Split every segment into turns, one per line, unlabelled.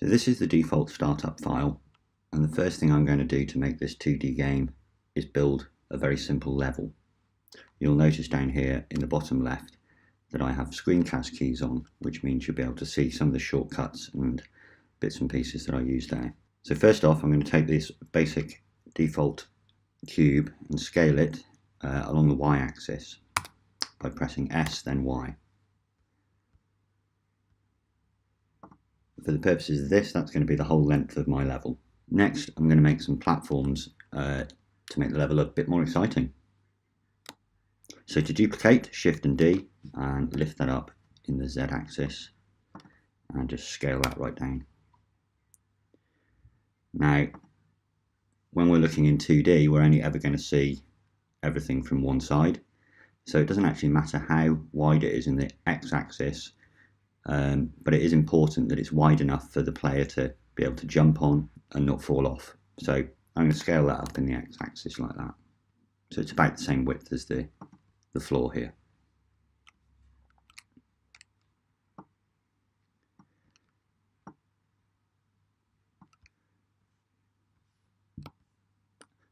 So this is the default startup file, and the first thing I'm going to do to make this 2D game is build a very simple level. You'll notice down here in the bottom left that I have screencast keys on, which means you'll be able to see some of the shortcuts and bits and pieces that I use there. So first off, I'm going to take this basic default cube and scale it along the y-axis by pressing S then Y. For the purposes of this, that's going to be the whole length of my level. Next, I'm going to make some platforms to make the level a bit more exciting. So to duplicate, Shift and D and lift that up in the Z axis and just scale that right down. Now, when we're looking in 2D, we're only ever going to see everything from one side. So it doesn't actually matter how wide it is in the X axis, but it is important that it's wide enough for the player to be able to jump on and not fall off. So I'm going to scale that up in the X axis like that. So it's about the same width as the floor here.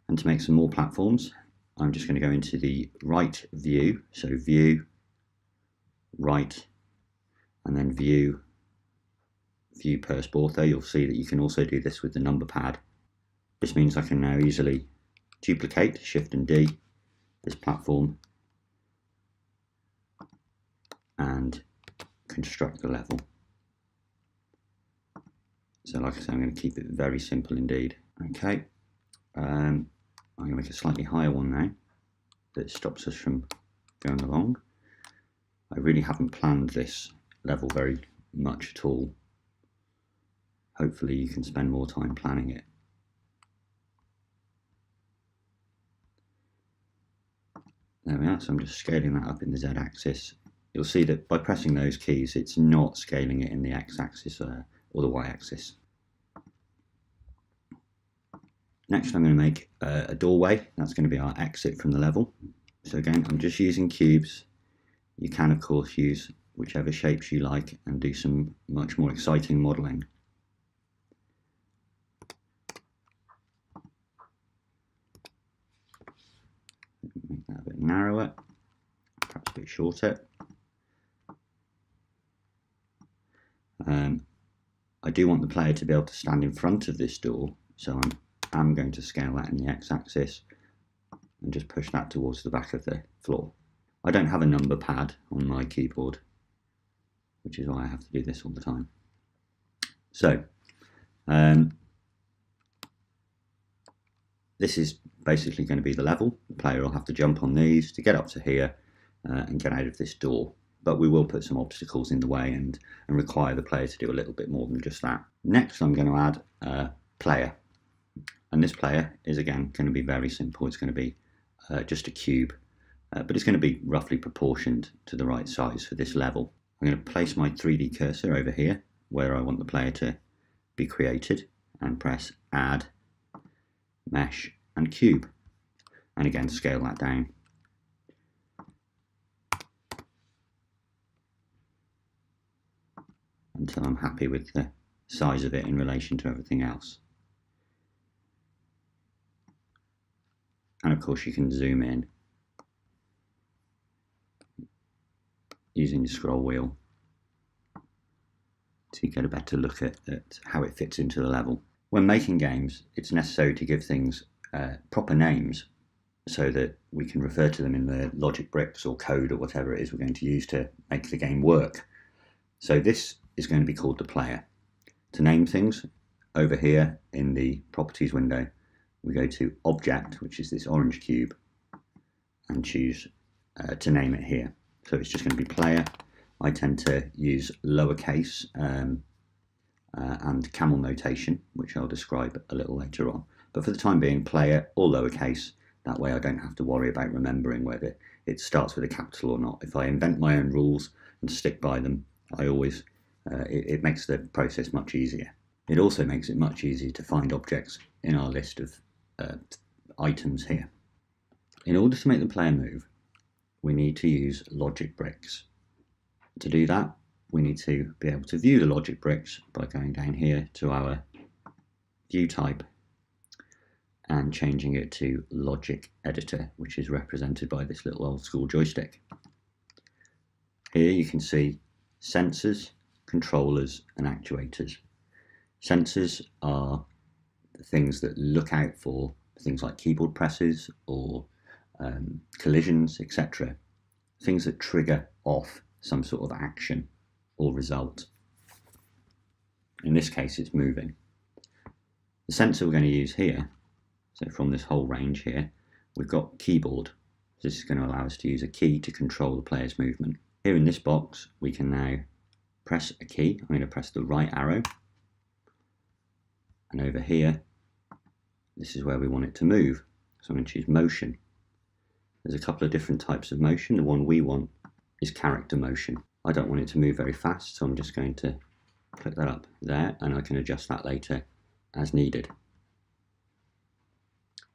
And to make some more platforms, I'm just going to go into the right view, so view, right, and then view Persp Ortho. You'll see that you can also do this with the number pad. This means I can now easily duplicate, Shift and D, this platform and construct the level. So like I said, I'm going to keep it very simple indeed. Okay, I'm going to make a slightly higher one now that stops us from going along. I really haven't planned this level very much at all. Hopefully you can spend more time planning it. There we are, so I'm just scaling that up in the Z axis. You'll see that by pressing those keys, it's not scaling it in the X axis or the Y axis. Next, I'm going to make a doorway. That's going to be our exit from the level. So again, I'm just using cubes. You can, of course, use whichever shapes you like and do some much more exciting modelling. Make that a bit narrower, perhaps a bit shorter. I do want the player to be able to stand in front of this door, so I'm going to scale that in the X-axis and just push that towards the back of the floor. I don't have a number pad on my keyboard, which is why I have to do this all the time. So, this is basically going to be the level. The player will have to jump on these to get up to here and get out of this door. But we will put some obstacles in the way and require the player to do a little bit more than just that. Next, I'm going to add a player. And this player is again going to be very simple. It's going to be just a cube, but it's going to be roughly proportioned to the right size for this level. I'm going to place my 3D cursor over here where I want the player to be created and press Add, Mesh and Cube. And again, scale that down. Until I'm happy with the size of it in relation to everything else. And of course you can zoom in using the scroll wheel to get a better look at how it fits into the level. When making games, it's necessary to give things proper names so that we can refer to them in the logic bricks or code or whatever it is we're going to use to make the game work. So this is going to be called the player. To name things, over here in the properties window, we go to Object, which is this orange cube, and choose to name it here. So it's just going to be player. I tend to use lowercase and camel notation, which I'll describe a little later on. But for the time being, player or lowercase. That way I don't have to worry about remembering whether it starts with a capital or not. If I invent my own rules and stick by them, it makes the process much easier. It also makes it much easier to find objects in our list of items here. In order to make the player move, we need to use logic bricks. To do that, we need to be able to view the logic bricks by going down here to our view type and changing it to logic editor, which is represented by this little old school joystick. Here you can see sensors, controllers and actuators. Sensors are the things that look out for things like keyboard presses or collisions, etc. Things that trigger off some sort of action or result. In this case, it's moving. The sensor we're going to use here, so from this whole range here, we've got keyboard. This is going to allow us to use a key to control the player's movement. Here in this box, we can now press a key. I'm going to press the right arrow. And over here, this is where we want it to move. So I'm going to choose motion. There's a couple of different types of motion. The one we want is character motion. I don't want it to move very fast, so I'm just going to click that up there, and I can adjust that later as needed.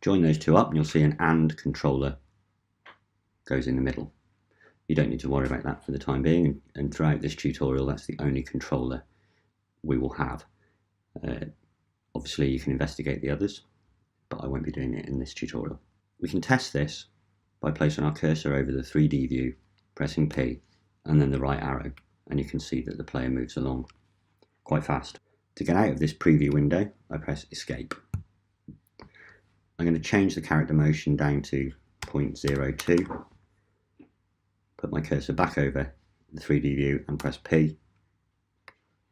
Join those two up and you'll see an AND controller goes in the middle. You don't need to worry about that for the time being, and throughout this tutorial that's the only controller we will have. Obviously you can investigate the others, but I won't be doing it in this tutorial. We can test this by placing our cursor over the 3D view, pressing P and then the right arrow, and you can see that the player moves along quite fast. To get out of this preview window, I press Escape. I'm going to change the character motion down to 0.02, put my cursor back over the 3D view and press P.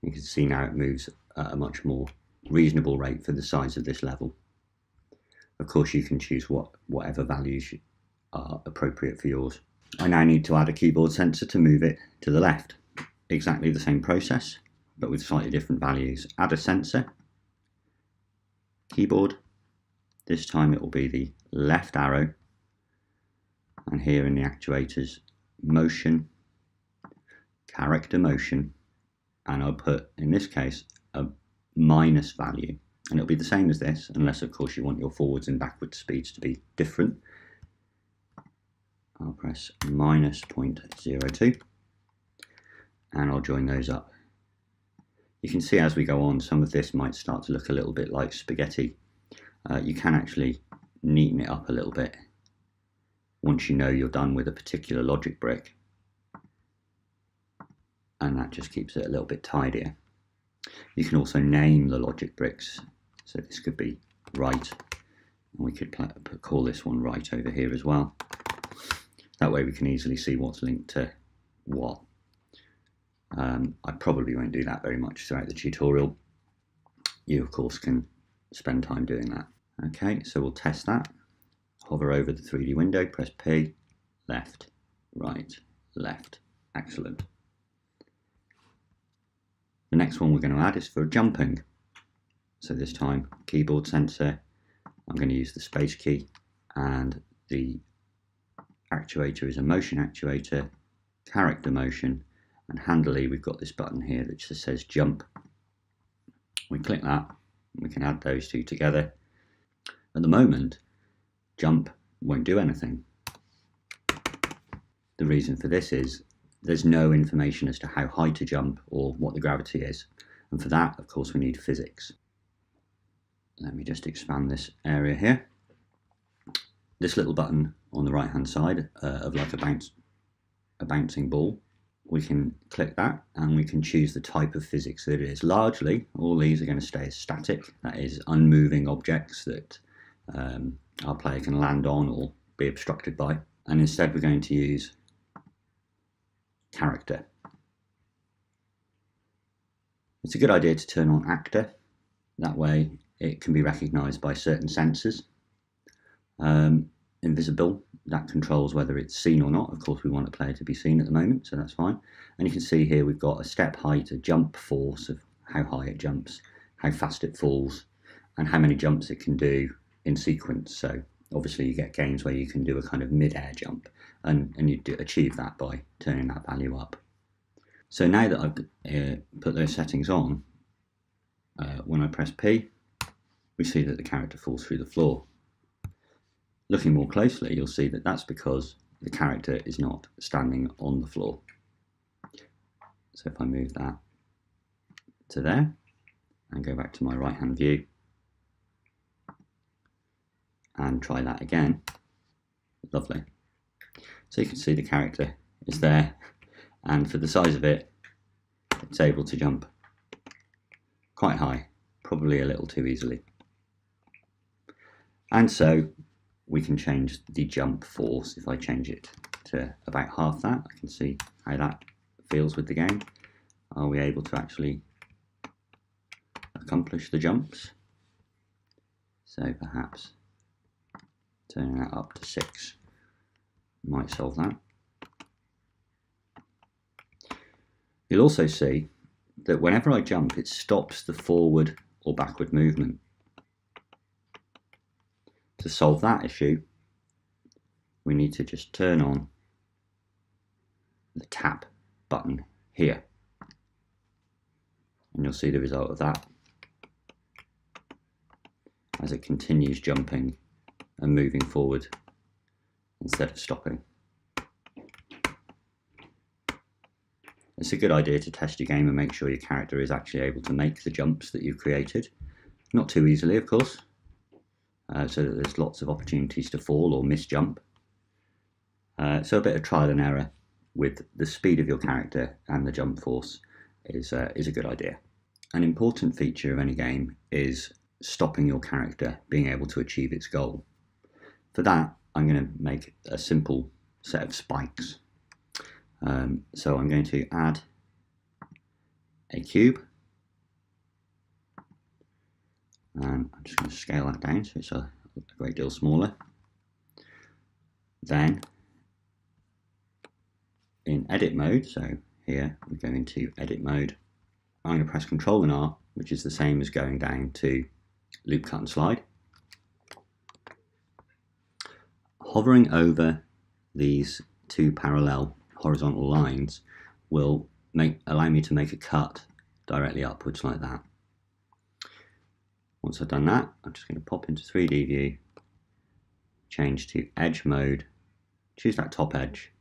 You can see now it moves at a much more reasonable rate for the size of this level. Of course you can choose whatever values are appropriate for yours. I now need to add a keyboard sensor to move it to the left. Exactly the same process, but with slightly different values. Add a sensor, keyboard, this time it will be the left arrow, and here in the actuators, motion, character motion, and I'll put, in this case, a minus value, and it'll be the same as this, unless of course you want your forwards and backwards speeds to be different. I'll press minus 0.02 and I'll join those up. You can see as we go on, some of this might start to look a little bit like spaghetti. You can actually neaten it up a little bit once you know you're done with a particular logic brick, and that just keeps it a little bit tidier. You can also name the logic bricks, so this could be right, and we could call this one right over here as well. That way we can easily see what's linked to what. I probably won't do that very much throughout the tutorial. You of course can spend time doing that. Okay, so we'll test that. Hover over the 3D window, press P, left, right, left. Excellent. The next one we're going to add is for jumping. So this time, keyboard sensor, I'm going to use the space key, and the actuator is a motion actuator, character motion, and handily we've got this button here that just says jump. We click that, we can add those two together. At the moment, jump won't do anything. The reason for this is there's no information as to how high to jump or what the gravity is, and for that of course we need physics. Let me just expand this area here. This little button on the right hand side of like a bouncing ball, we can click that and we can choose the type of physics that it is. Largely all these are going to stay as static, that is unmoving objects that our player can land on or be obstructed by, and instead we're going to use character. It's a good idea to turn on actor, that way it can be recognised by certain sensors. Invisible, that controls whether it's seen or not. Of course we want a player to be seen at the moment, so that's fine. And you can see here we've got a step height, a jump force of how high it jumps, how fast it falls, and how many jumps it can do in sequence. So obviously you get games where you can do a kind of mid-air jump, and you achieve that by turning that value up. So now that I've put those settings on, when I press P, we see that the character falls through the floor. Looking more closely, you'll see that that's because the character is not standing on the floor. So if I move that to there and go back to my right hand view and try that again, lovely. So you can see the character is there, and for the size of it, it's able to jump quite high, probably a little too easily. And so we can change the jump force. If I change it to about half that, I can see how that feels with the game. Are we able to actually accomplish the jumps? So perhaps turning that up to 6 might solve that. You'll also see that whenever I jump, it stops the forward or backward movement. To solve that issue, we need to just turn on the tap button here, and you'll see the result of that as it continues jumping and moving forward instead of stopping. It's a good idea to test your game and make sure your character is actually able to make the jumps that you've created. Not too easily, of course, so that there's lots of opportunities to fall or misjump. So a bit of trial and error with the speed of your character and the jump force is a good idea. An important feature of any game is stopping your character being able to achieve its goal. For that, I'm going to make a simple set of spikes. So I'm going to add a cube, and I'm just going to scale that down so it's a great deal smaller. Then in edit mode, so here we go into edit mode, I'm going to press Ctrl and R, which is the same as going down to loop, cut and slide. Hovering over these two parallel horizontal lines will allow me to make a cut directly upwards like that. Once I've done that, I'm just going to pop into 3D view, change to edge mode, choose that top edge,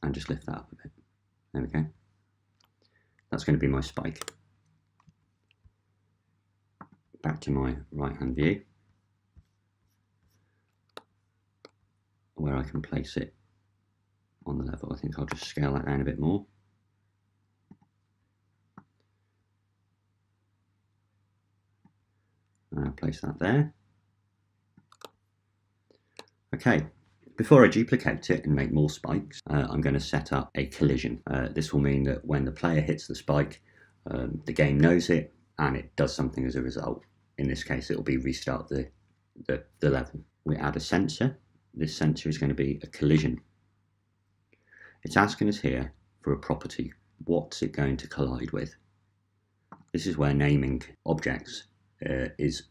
and just lift that up a bit. There we go. That's going to be my spike. Back to my right hand view, where I can place it on the level. I think I'll just scale that down a bit more. Place that there. Okay, before I duplicate it and make more spikes, I'm going to set up a collision. This will mean that when the player hits the spike, the game knows it and it does something as a result. In this case, it will be restart the level. We add a sensor. This sensor is going to be a collision. It's asking us here for a property. What's it going to collide with? This is where naming objects is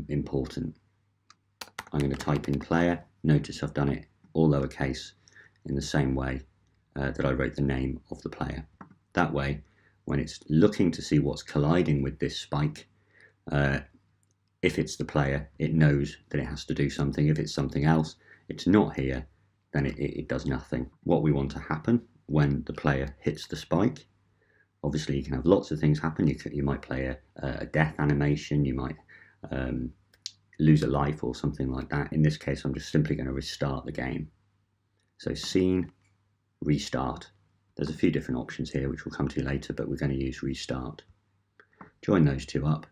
important. I'm going to type in player. Notice I've done it all lowercase in the same way that I wrote the name of the player. That way, when it's looking to see what's colliding with this spike, if it's the player, it knows that it has to do something. If it's something else, it's not here, then it does nothing. What we want to happen when the player hits the spike, obviously you can have lots of things happen. You might play a death animation, you might lose a life or something like that. In this case, I'm just simply going to restart the game. So scene, restart. There's a few different options here which we'll come to later, but we're going to use restart. Join those two up.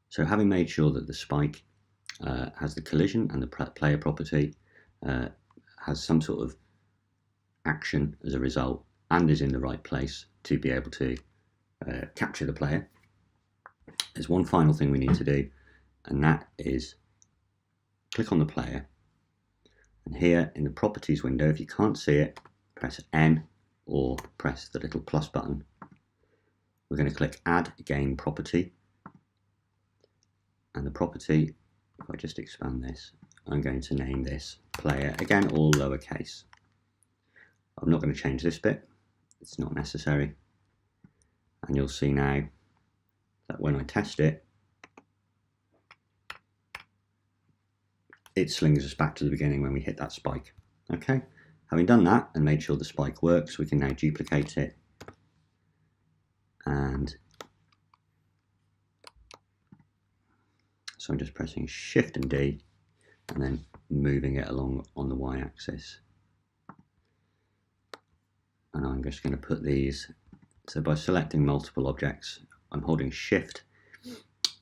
So having made sure that the spike has the collision and the player property has some sort of action as a result and is in the right place to be able to capture the player, there's one final thing we need to do, and that is click on the player, and here in the properties window, if you can't see it, press N or press the little plus button. We're going to click add game property, and the property, if I just expand this, I'm going to name this player, again all lowercase. I'm not going to change this bit, it's not necessary, and you'll see now that when I test it, it slings us back to the beginning when we hit that spike. Okay, having done that and made sure the spike works, we can now duplicate it, and so I'm just pressing Shift and D and then moving it along on the Y-axis. And I'm just going to put these, so by selecting multiple objects, I'm holding Shift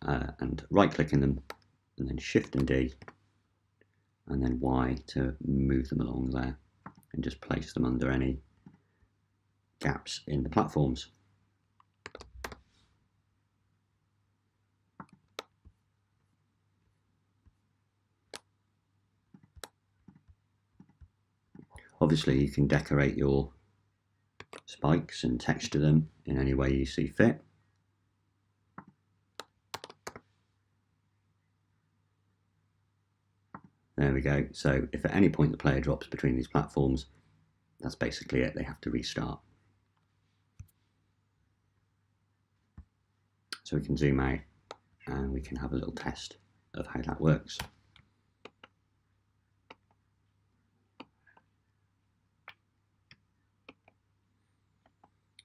and right-clicking them, and then Shift and D, and then Y to move them along there, and just place them under any gaps in the platforms. Obviously you can decorate your spikes and texture them in any way you see fit. There we go. So if at any point the player drops between these platforms, that's basically it. They have to restart. So we can zoom out and we can have a little test of how that works.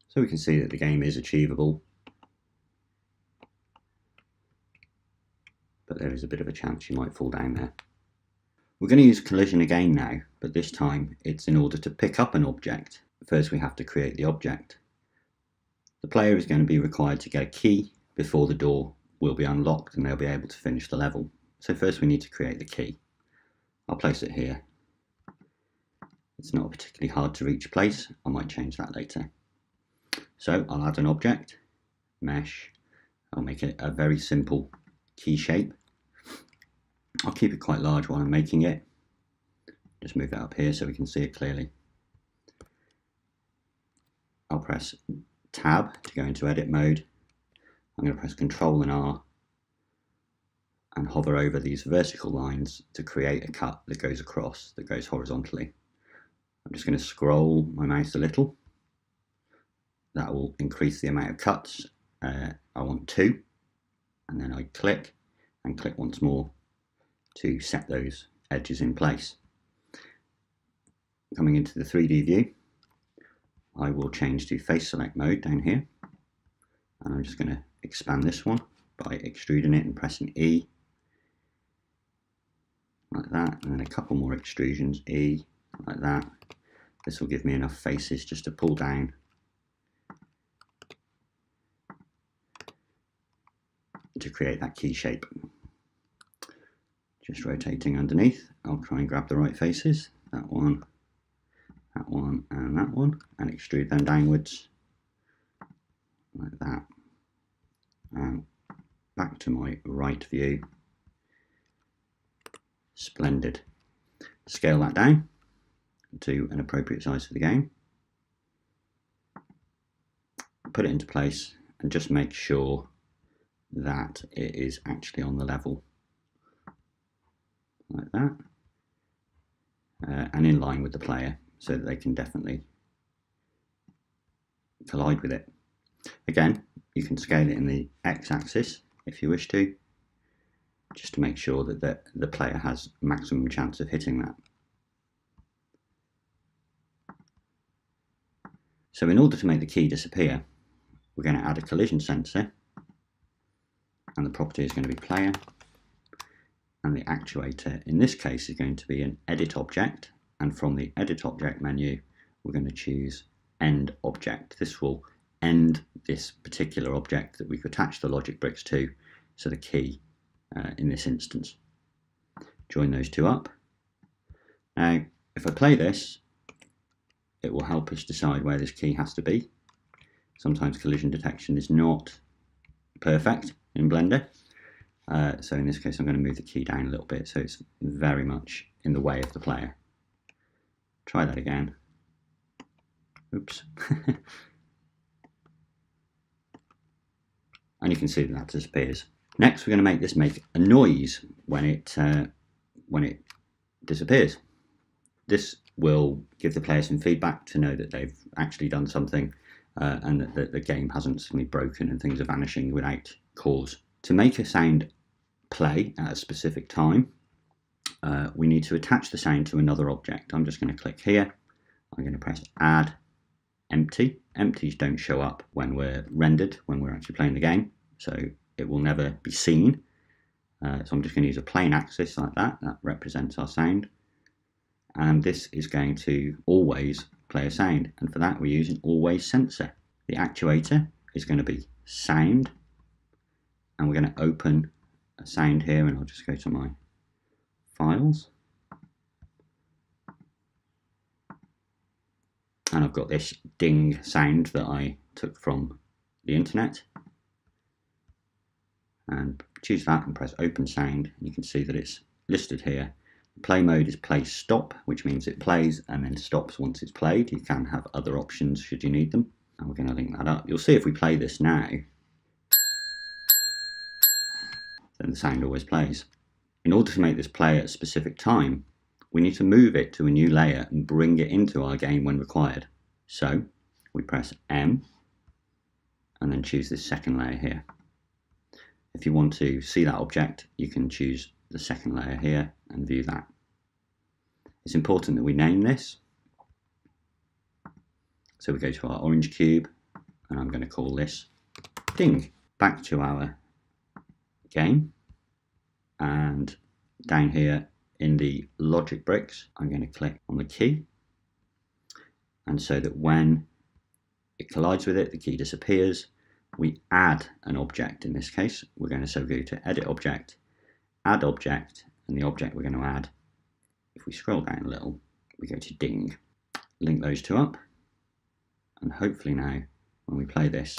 So we can see that the game is achievable, but there is a bit of a chance you might fall down there. We're going to use collision again now, but this time it's in order to pick up an object. First we have to create the object. The player is going to be required to get a key before the door will be unlocked and they'll be able to finish the level. So first we need to create the key. I'll place it here. It's not a particularly hard to reach place. I might change that later. So I'll add an object, mesh. I'll make it a very simple key shape. I'll keep it quite large while I'm making it. Just move it up here so we can see it clearly. I'll press Tab to go into edit mode. I'm going to press Control and R and hover over these vertical lines to create a cut that goes across, that goes horizontally. I'm just going to scroll my mouse a little. That will increase the amount of cuts. I want 2, and then I click and click once more to set those edges in place. Coming into the 3D view, I will change to face select mode down here, and I'm just going to expand this one by extruding it and pressing E, like that, and then a couple more extrusions, E, like that. This will give me enough faces just to pull down to create that key shape. Just rotating underneath, I'll try and grab the right faces, that one, and that one, and extrude them downwards, like that. And back to my right view. Splendid. Scale that down to an appropriate size for the game. Put it into place and just make sure that it is actually on the level, like that, and in line with the player so that they can definitely collide with it. Again, you can scale it in the x-axis if you wish to, just to make sure that the player has maximum chance of hitting that. So in order to make the key disappear, we're going to add a collision sensor, and the property is going to be player, and the actuator in this case is going to be an edit object, and from the edit object menu we're going to choose end object. This will end this particular object that we could attach the logic bricks to, so the key in this instance. Join those two up. Now if I play this, it will help us decide where this key has to be. Sometimes collision detection is not perfect in Blender, so in this case I'm going to move the key down a little bit so it's very much in the way of the player. Try that again. Oops. And you can see that disappears. Next we're going to make this make a noise when it disappears. This will give the player some feedback to know that they've actually done something and that the game hasn't suddenly broken and things are vanishing without cause. To make a sound play at a specific time, we need to attach the sound to another object. I'm just going to click here. I'm going to press add empty. Empties don't show up when we're rendered, when we're actually playing the game, so it will never be seen. So I'm just going to use a plain axis like that. That represents our sound. And this is going to always play a sound. And for that, we're using always sensor. The actuator is going to be sound. And we're going to open a sound here, and I'll just go to my files. And I've got this ding sound that I took from the internet. And choose that and press open sound. And you can see that it's listed here. Play mode is play stop, which means it plays and then stops once it's played. You can have other options should you need them. And we're going to link that up. You'll see if we play this now, then the sound always plays. In order to make this play at a specific time, we need to move it to a new layer and bring it into our game when required. So we press M and then choose this second layer here. If you want to see that object, you can choose the second layer here and view that. It's important that we name this. So we go to our orange cube and I'm going to call this ding. Back to our game, and down here in the logic bricks, I'm going to click on the key, and so that when it collides with it, the key disappears. We add an object. In this case, we're going to go to edit object, add object, and the object we're going to add, if we scroll down a little, we go to ding. Link those two up, and hopefully now when we play this,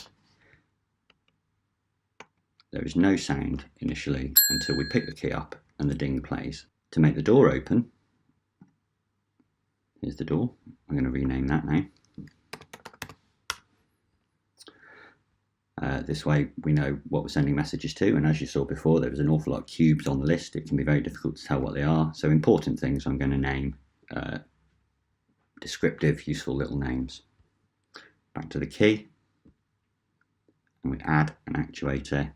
there is no sound initially until we pick the key up and the ding plays. To make the door open, here's the door. I'm going to rename that now. This way we know what we're sending messages to, and as you saw before, there was an awful lot of cubes on the list. It can be very difficult to tell what they are. So important things I'm going to name descriptive, useful little names. Back to the key, and we add an actuator,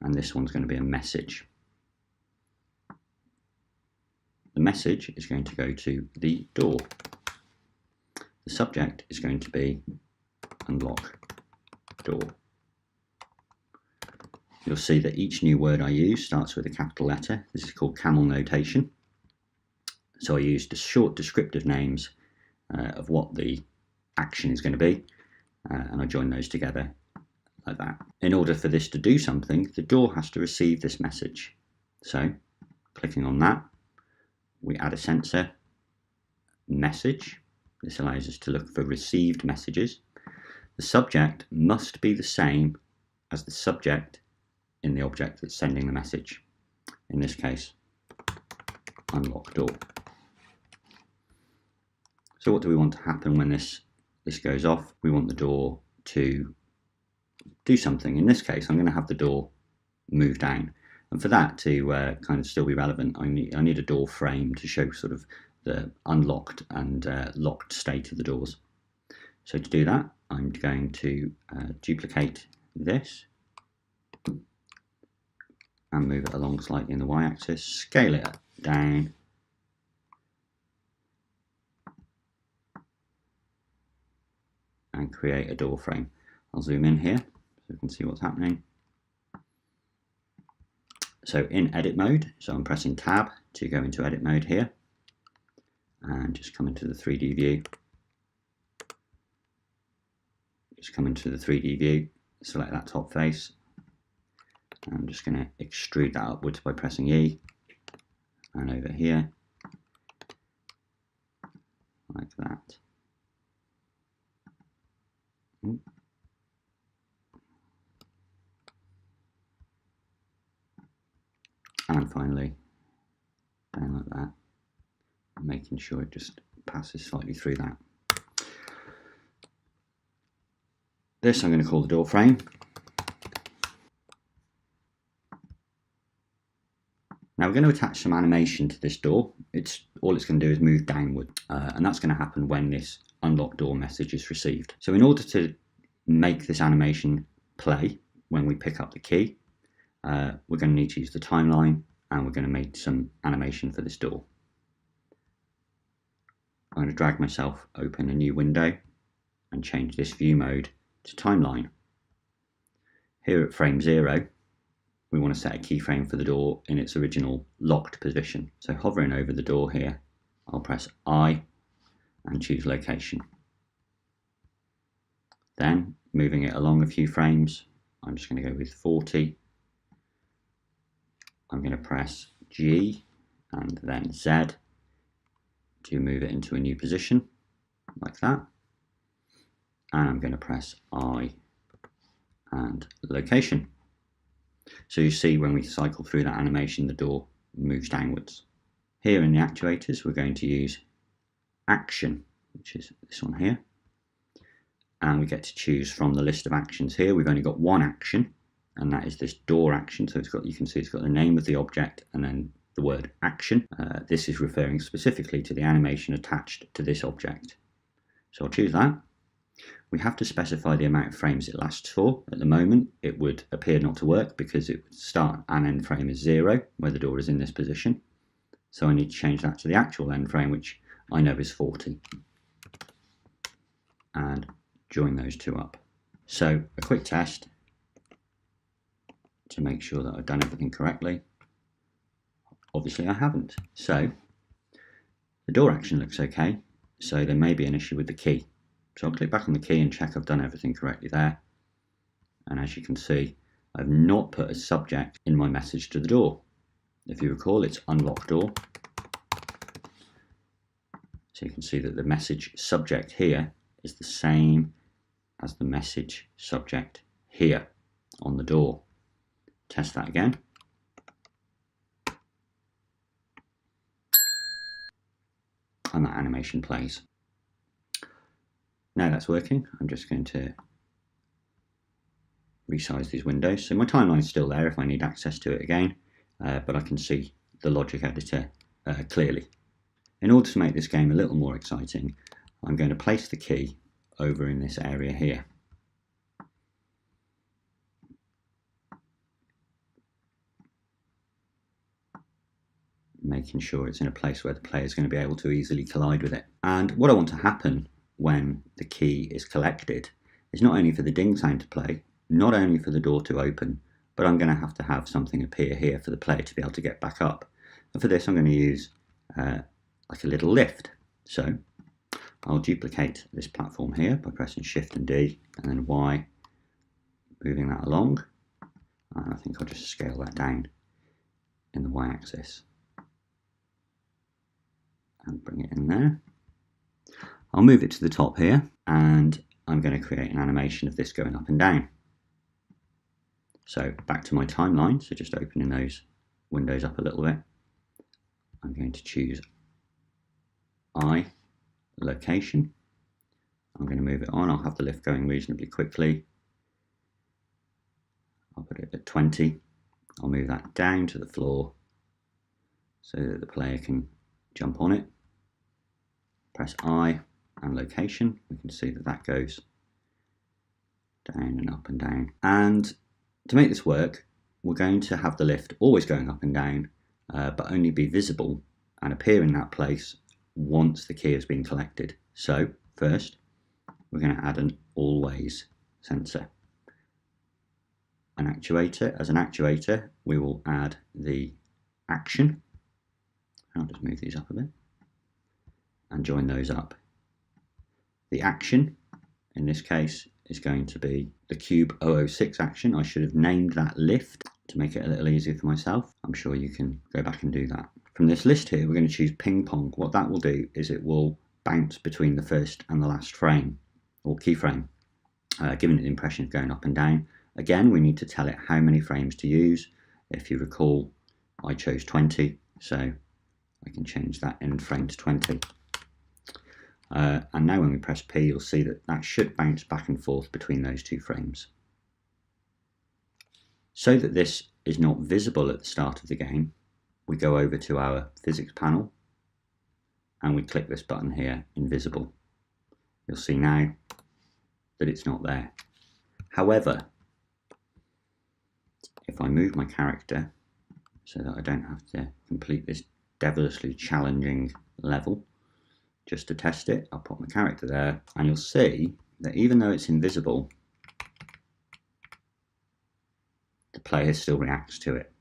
and this one's going to be a message. The message is going to go to the door. The subject is going to be unlock door. You'll see that each new word I use starts with a capital letter. This is called camel notation. So I used the short descriptive names of what the action is going to be, and I join those together like that. In order for this to do something, the door has to receive this message. So clicking on that, we add a sensor message. This allows us to look for received messages. The subject must be the same as the subject in the object that's sending the message. In this case, unlock door. So what do we want to happen when this goes off? We want the door to do something. In this case, I'm going to have the door move down. And for that to kind of still be relevant, I need a door frame to show sort of the unlocked and locked state of the doors. So to do that, I'm going to duplicate this and move it along slightly in the y-axis, scale it down, and create a door frame. I'll zoom in here so you can see what's happening. So in edit mode, so I'm pressing tab to go into edit mode here, and just come into the 3D view. Just come into the 3D view, select that top face. I'm just going to extrude that upwards by pressing E, and over here, like that. And finally, down like that, making sure it just passes slightly through that. This I'm going to call the door frame. Now we're going to attach some animation to this door. All it's going to do is move downward, and that's going to happen when this unlock door message is received. So in order to make this animation play when we pick up the key, we're going to need to use the timeline and we're going to make some animation for this door. I'm going to drag myself, open a new window, and change this view mode to timeline. Here at frame 0, we want to set a keyframe for the door in its original locked position. So hovering over the door here, I'll press I and choose location. Then, moving it along a few frames, I'm just going to go with 40. I'm going to press G and then Z to move it into a new position, like that. And I'm going to press I and location. So you see when we cycle through that animation, the door moves downwards. Here in the actuators, we're going to use action, which is this one here. And we get to choose from the list of actions here. We've only got one action, and that is this door action. So you can see it's got the name of the object and then the word action. This is referring specifically to the animation attached to this object. So I'll choose that. We have to specify the amount of frames it lasts for. At the moment, it would appear not to work because it would start and end frame is 0, where the door is in this position. So I need to change that to the actual end frame, which I know is 40. And join those two up. So a quick test to make sure that I've done everything correctly. Obviously I haven't. So the door action looks okay. So there may be an issue with the key. So I'll click back on the key and check I've done everything correctly there. And as you can see, I've not put a subject in my message to the door. If you recall, it's unlock door. So you can see that the message subject here is the same as the message subject here on the door. Test that again. And that animation plays. Now that's working, I'm just going to resize these windows. So my timeline is still there if I need access to it again, but I can see the logic editor clearly. In order to make this game a little more exciting, I'm going to place the key over in this area here. Making sure it's in a place where the player is going to be able to easily collide with it. And what I want to happen when the key is collected is not only for the ding sound to play, not only for the door to open, but I'm going to have something appear here for the player to be able to get back up. And for this I'm going to use like a little lift. So I'll duplicate this platform here by pressing Shift and D and then Y, moving that along. And I think I'll just scale that down in the Y axis and bring it in there. I'll move it to the top here and I'm going to create an animation of this going up and down. So back to my timeline, so just opening those windows up a little bit. I'm going to choose I, location. I'm going to move it on. I'll have the lift going reasonably quickly. I'll put it at 20. I'll move that down to the floor so that the player can jump on it. Press I and location. We can see that that goes down and up and down. And to make this work, we're going to have the lift always going up and down, but only be visible and appear in that place once the key has been collected. So first, we're going to add an always sensor. An actuator. As an actuator, we will add the action. I'll just move these up a bit and join those up. The action, in this case, is going to be the cube 006 action. I should have named that lift to make it a little easier for myself. I'm sure you can go back and do that. From this list here, we're going to choose ping pong. What that will do is it will bounce between the first and the last frame, or keyframe, giving it the impression of going up and down. Again, we need to tell it how many frames to use. If you recall, I chose 20, so I can change that end frame to 20. And now when we press P, you'll see that that should bounce back and forth between those two frames. So that this is not visible at the start of the game, we go over to our physics panel and we click this button here, invisible. You'll see now that it's not there. However, if I move my character so that I don't have to complete this devilishly challenging level. Just to test it, I'll put my character there, and you'll see that even though it's invisible, the player still reacts to it.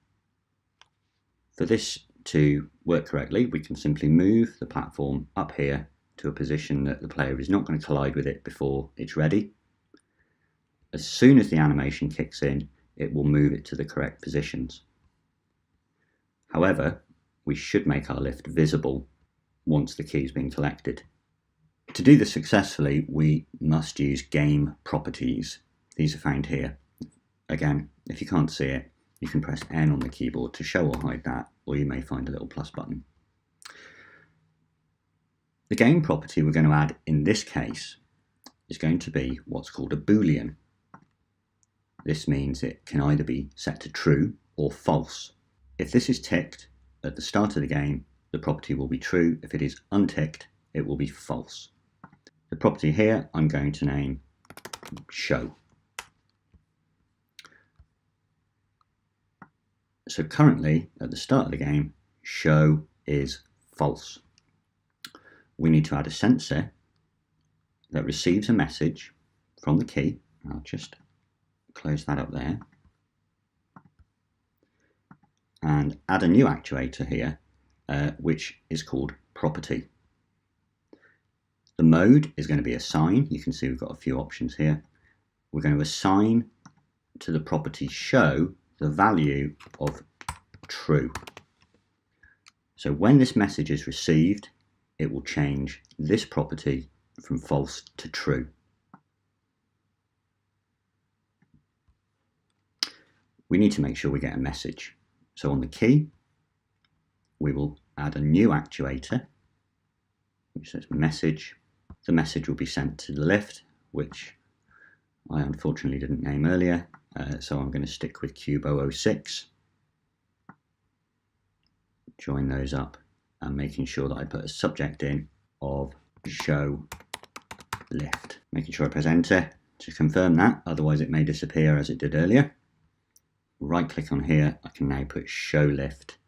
For this to work correctly, we can simply move the platform up here to a position that the player is not going to collide with it before it's ready. As soon as the animation kicks in, it will move it to the correct positions. However, we should make our lift visible once the key is being collected. To do this successfully, we must use game properties. These are found here. Again, if you can't see it, you can press N on the keyboard to show or hide that, or you may find a little plus button. The game property we're going to add in this case is going to be what's called a Boolean. This means it can either be set to true or false. If this is ticked at the start of the game, the property will be true. If it is unticked, it will be false. The property here I'm going to name show. So currently, at the start of the game, show is false. We need to add a sensor that receives a message from the key. I'll just close that up there. And add a new actuator here, which is called property. The mode is going to be assign. You can see we've got a few options here. We're going to assign to the property show the value of true. So when this message is received, it will change this property from false to true. We need to make sure we get a message. So on the key, we will add a new actuator, which says message. The message will be sent to the lift, which I unfortunately didn't name earlier, so I'm going to stick with cube 006. Join those up and making sure that I put a subject in of show lift. Making sure I press enter to confirm that, otherwise it may disappear as it did earlier. Right click on here, I can now put show lift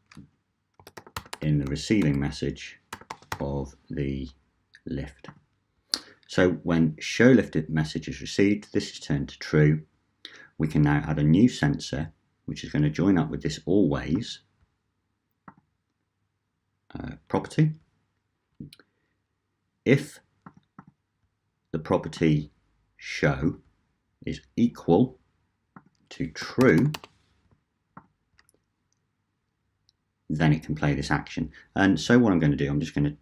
in the receiving message of the lift. So when show lift message is received, this is turned to true. We can now add a new sensor, which is going to join up with this always property. If the property show is equal to true, then it can play this action. And so what I'm going to do, I'm just going to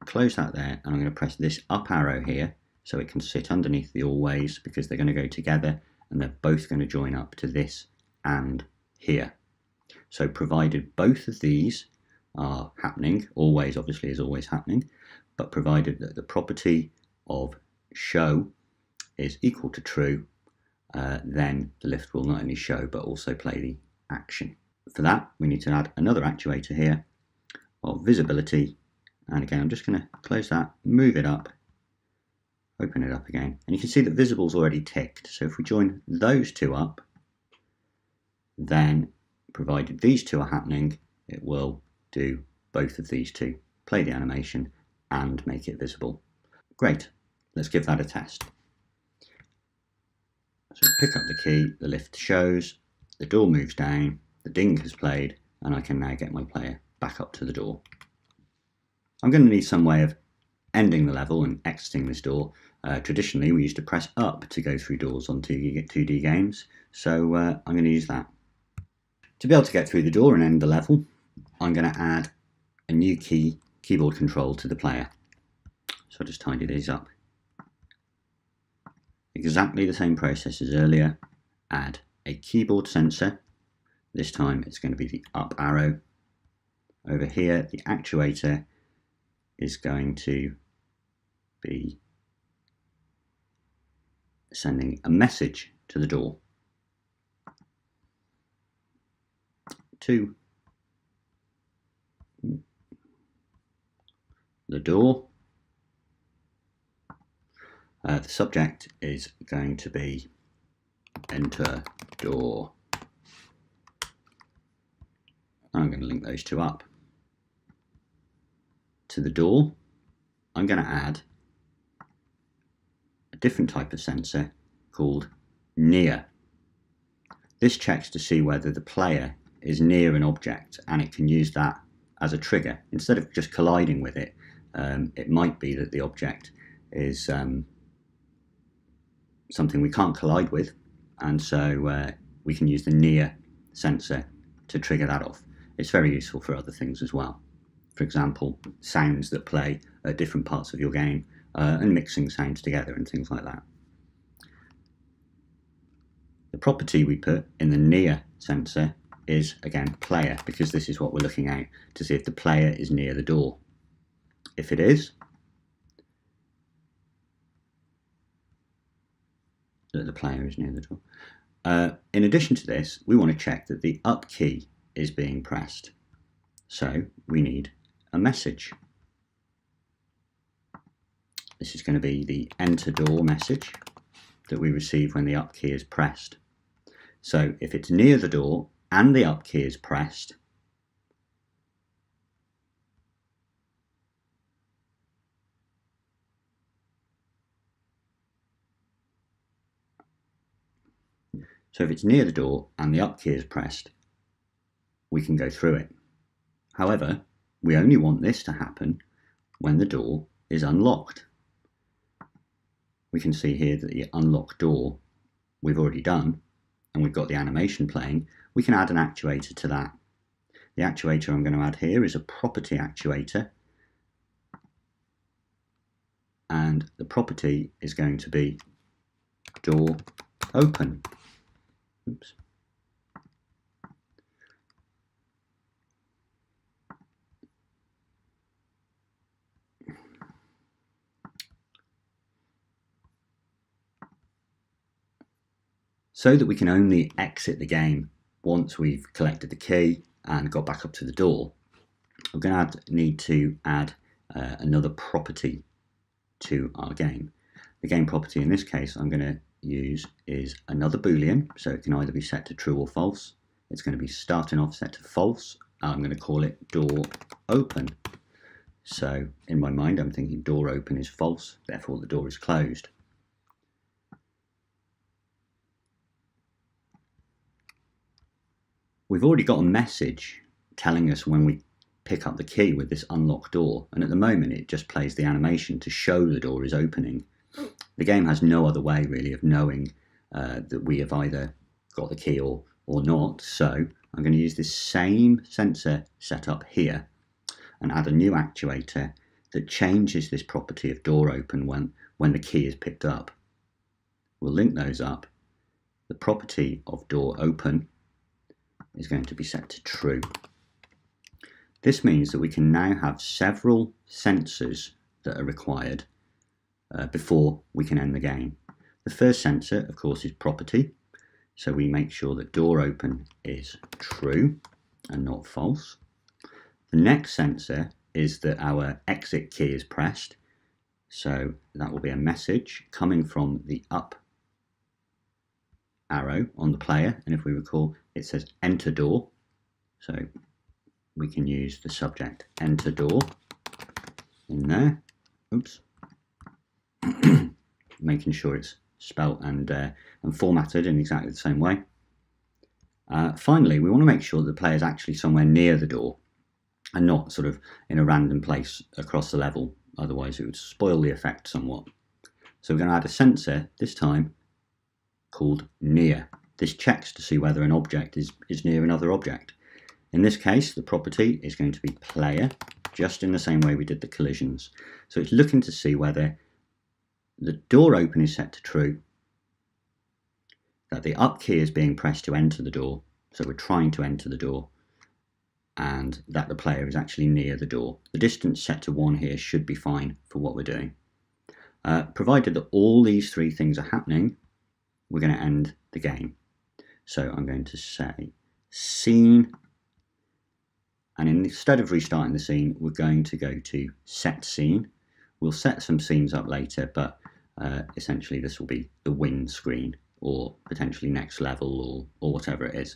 close that there, and I'm going to press this up arrow here so it can sit underneath the always, because they're going to go together and they're both going to join up to this and here. So provided both of these are happening, always obviously is always happening, but provided that the property of show is equal to true, then the lift will not only show but also play the action. For that, we need to add another actuator here of visibility, and again I'm just going to close that, move it up, open it up again, and you can see that visible is already ticked. So if we join those two up, then provided these two are happening, it will do both of these two, play the animation and make it visible. Great, let's give that a test. So pick up the key, the lift shows, the door moves down, the ding has played, and I can now get my player back up to the door. I'm going to need some way of ending the level and exiting this door. Traditionally, we used to press up to go through doors on 2D games, so I'm going to use that. To be able to get through the door and end the level, I'm going to add a new keyboard control to the player. So I'll just tidy these up. Exactly the same process as earlier. Add a keyboard sensor. This time it's going to be the up arrow. Over here, the actuator is going to be sending a message to the door. To the door. The subject is going to be enter door I'm going to link those two up. To the door, I'm going to add a different type of sensor called near. This checks to see whether the player is near an object, and it can use that as a trigger. Instead of just colliding with it, it might be that the object is something we can't collide with, and so we can use the near sensor to trigger that off. It's very useful for other things as well. For example, sounds that play at different parts of your game and mixing sounds together and things like that. The property we put in the near sensor is, again, player, because this is what we're looking at to see if the player is near the door. If it is, that the player is near the door. In addition to this, we want to check that the up key is being pressed. So we need a message. This is going to be the enter door message that we receive when the up key is pressed. So if it's near the door and the up key is pressed, so if it's near the door and the up key is pressed, we can go through it. However, we only want this to happen when the door is unlocked. We can see here that the unlock door we've already done, and we've got the animation playing. We can add an actuator to that. The actuator I'm going to add here is a property actuator, and the property is going to be door open. Oops. So that we can only exit the game once we've collected the key and got back up to the door, we're going to need to add another property to our game. The game property in this case I'm going to use is another Boolean, so it can either be set to true or false. It's going to be starting off set to false. I'm going to call it door open. So in my mind I'm thinking door open is false, therefore the door is closed. We've already got a message telling us when we pick up the key with this unlock door, and at the moment it just plays the animation to show the door is opening. The game has no other way really of knowing that we have either got the key or not, so I'm going to use this same sensor setup here and add a new actuator that changes this property of door open when the key is picked up. We'll link those up. The property of door open is going to be set to true. This means that we can now have several sensors that are required before we can end the game. The first sensor, of course, is property, so we make sure that door open is true and not false. The next sensor is that our exit key is pressed, so that will be a message coming from the up arrow on the player, and if we recall it says enter door, so we can use the subject enter door in there. Oops. Making sure it's spelt and formatted in exactly the same way. Finally, we want to make sure that the player is actually somewhere near the door and not sort of in a random place across the level, otherwise it would spoil the effect somewhat. So we're going to add a sensor, this time called near. This checks to see whether an object is near another object. In this case, the property is going to be player, just in the same way we did the collisions. So it's looking to see whether the door open is set to true, that the up key is being pressed to enter the door, so we're trying to enter the door, and that the player is actually near the door. The distance set to 1 here should be fine for what we're doing. Provided that all these three things are happening, we're going to end the game. So I'm going to say scene, and instead of restarting the scene, we're going to go to set scene. We'll set some scenes up later, but essentially this will be the win screen, or potentially next level, or whatever it is.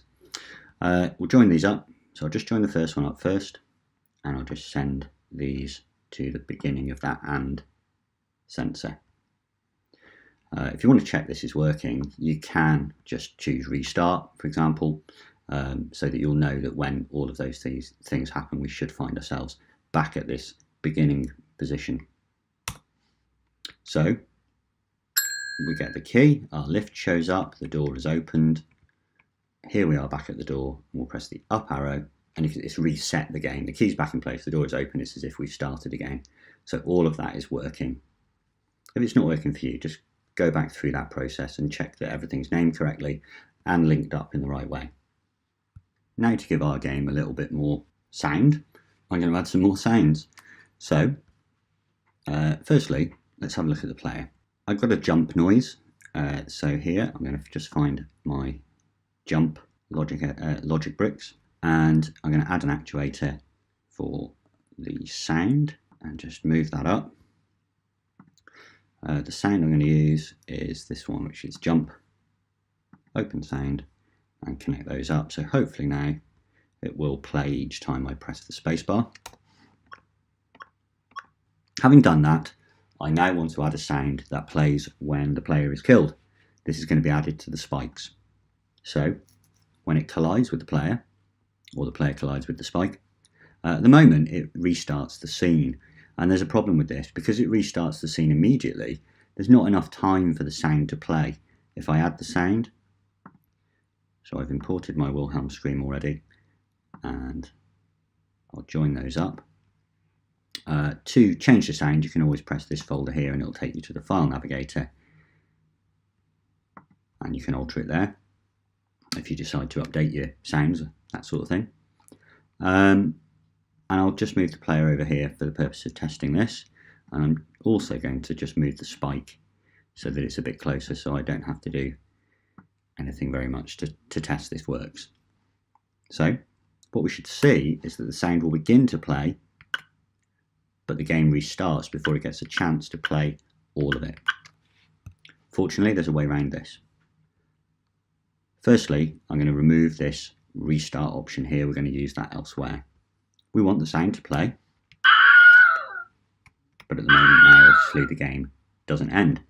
We'll join these up. So I'll just join the first one up first, and I'll just send these to the beginning of that AND sensor. If you want to check this is working, you can just choose restart, for example, so that you'll know that when all of those things happen, we should find ourselves back at this beginning position. So we get the key, our lift shows up, the door is opened. Here we are back at the door. We'll press the up arrow, and it's reset the game. The key's back in place, the door is open. It's as if we've started again. So all of that is working. If it's not working for you, just go back through that process and check that everything's named correctly and linked up in the right way. Now, to give our game a little bit more sound, I'm going to add some more sounds. So firstly, let's have a look at the player. I've got a jump noise. So here I'm going to just find my jump logic bricks, and I'm going to add an actuator for the sound and just move that up. The sound I'm going to use is this one, which is jump, open sound, and connect those up. So hopefully now it will play each time I press the spacebar. Having done that, I now want to add a sound that plays when the player is killed. This is going to be added to the spikes. So when it collides with the player, or the player collides with the spike, at the moment it restarts the scene. And there's a problem with this. Because it restarts the scene immediately, there's not enough time for the sound to play. If I add the sound, so I've imported my Wilhelm scream already, and I'll join those up. To change the sound, you can always press this folder here and it'll take you to the file navigator, and you can alter it there if you decide to update your sounds, that sort of thing. And I'll just move the player over here for the purpose of testing this, and I'm also going to just move the spike so that it's a bit closer, so I don't have to do anything very much to test this works. So what we should see is that the sound will begin to play, but the game restarts before it gets a chance to play all of it. Fortunately, there's a way around this. Firstly, I'm going to remove this restart option here. We're going to use that elsewhere. We want the sound to play, but at the moment now, obviously, the game doesn't end.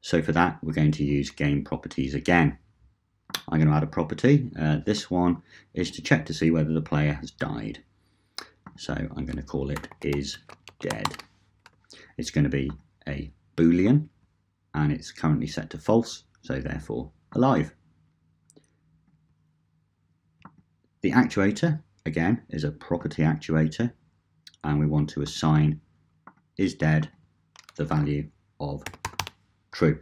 So for that, we're going to use game properties again. I'm going to add a property. This one is to check to see whether the player has died. So I'm going to call it is dead. It's going to be a Boolean, and it's currently set to false, so therefore alive. The actuator, again, is a property actuator, and we want to assign is dead the value of true.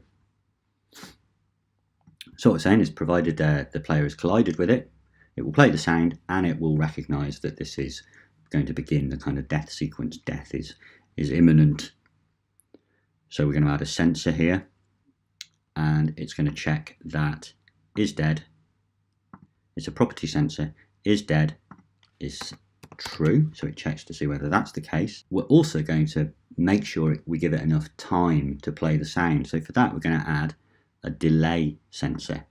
So what we're saying is, provided the player has collided with it, it will play the sound and it will recognise that this is going to begin the kind of death sequence. Death is imminent. So we're going to add a sensor here, and it's going to check that is dead. It's a property sensor. Is dead is true, so it checks to see whether that's the case. We're also going to make sure we give it enough time to play the sound. So for that, we're going to add a delay sensor.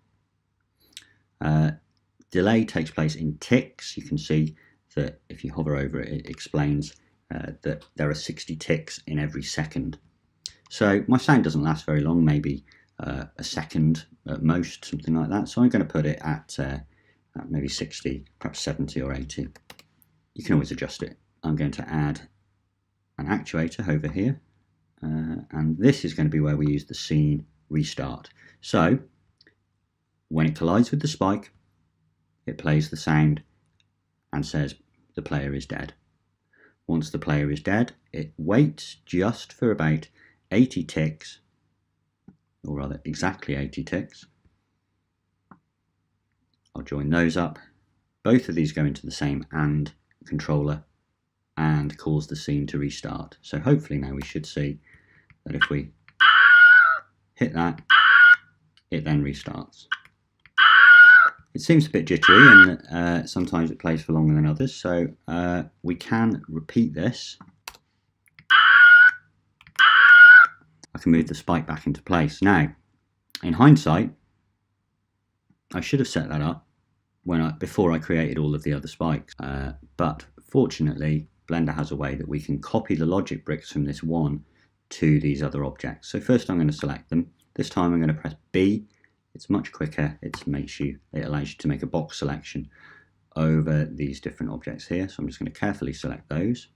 Delay takes place in ticks. You can see that if you hover over it, it explains that there are 60 ticks in every second. So my sound doesn't last very long, maybe a second at most, something like that. So I'm going to put it at maybe 60, perhaps 70 or 80. You can always adjust it. I'm going to add an actuator over here, and this is going to be where we use the scene restart. So when it collides with the spike, it plays the sound and says the player is dead. Once the player is dead, it waits just for about 80 ticks, or rather exactly 80 ticks. I'll join those up. Both of these go into the same AND controller and cause the scene to restart. So hopefully now we should see that if we hit that, it then restarts. It seems a bit jittery, and sometimes it plays for longer than others, so we can repeat this. I can move the spike back into place. Now, in hindsight, I should have set that up before I created all of the other spikes. But fortunately, Blender has a way that we can copy the logic bricks from this one to these other objects. So first I'm going to select them. This time I'm going to press B. It's much quicker. It allows you to make a box selection over these different objects here. So I'm just going to carefully select those.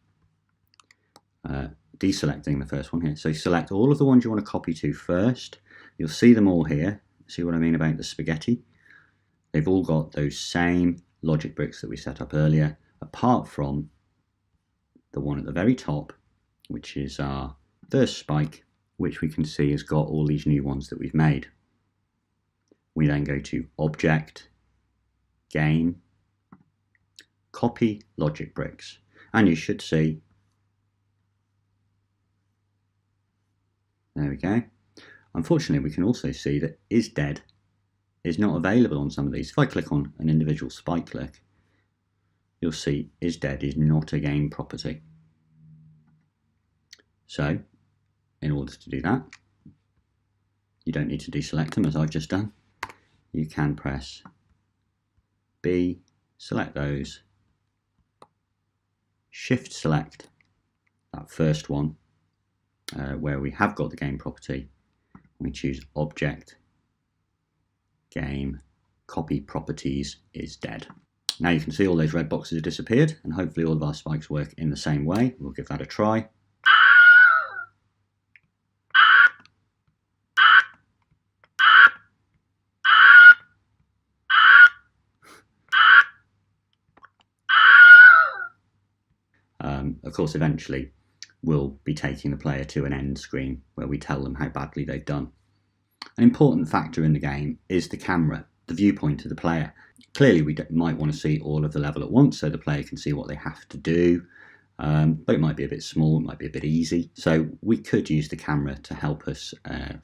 Deselecting the first one here. So select all of the ones you want to copy to first. You'll see them all here. See what I mean about the spaghetti? They've all got those same logic bricks that we set up earlier, apart from the one at the very top, which is our first spike, which we can see has got all these new ones that we've made. We then go to Object, Game, Copy Logic Bricks, and you should see, there we go. Unfortunately, we can also see that isDead is not available on some of these. If I click on an individual spike click, you'll see isDead is not a game property. So, in order to do that, you don't need to deselect them as I've just done. You can press B, select those, Shift select that first one where we have got the game property. We choose Object, Game, Copy Properties isDead. Now you can see all those red boxes have disappeared, and hopefully all of our spikes work in the same way. We'll give that a try. Of course, eventually we'll be taking the player to an end screen where we tell them how badly they've done. An important factor in the game is the camera, the viewpoint of the player. Clearly we might want to see all of the level at once so the player can see what they have to do, but it might be a bit small, it might be a bit easy. So we could use the camera to help us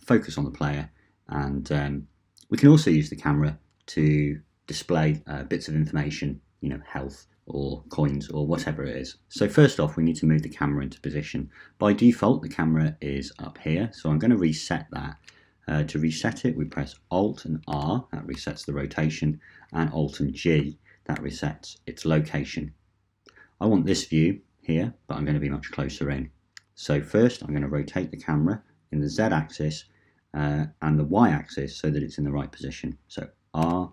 focus on the player, and we can also use the camera to display bits of information, you know, health or coins or whatever it is. So first off, we need to move the camera into position. By default, the camera is up here, so I'm going to reset that. To reset it, we press Alt and R, that resets the rotation, and Alt and G, that resets its location. I want this view here, but I'm going to be much closer in. So first, I'm going to rotate the camera in the Z axis and the Y axis so that it's in the right position. So R,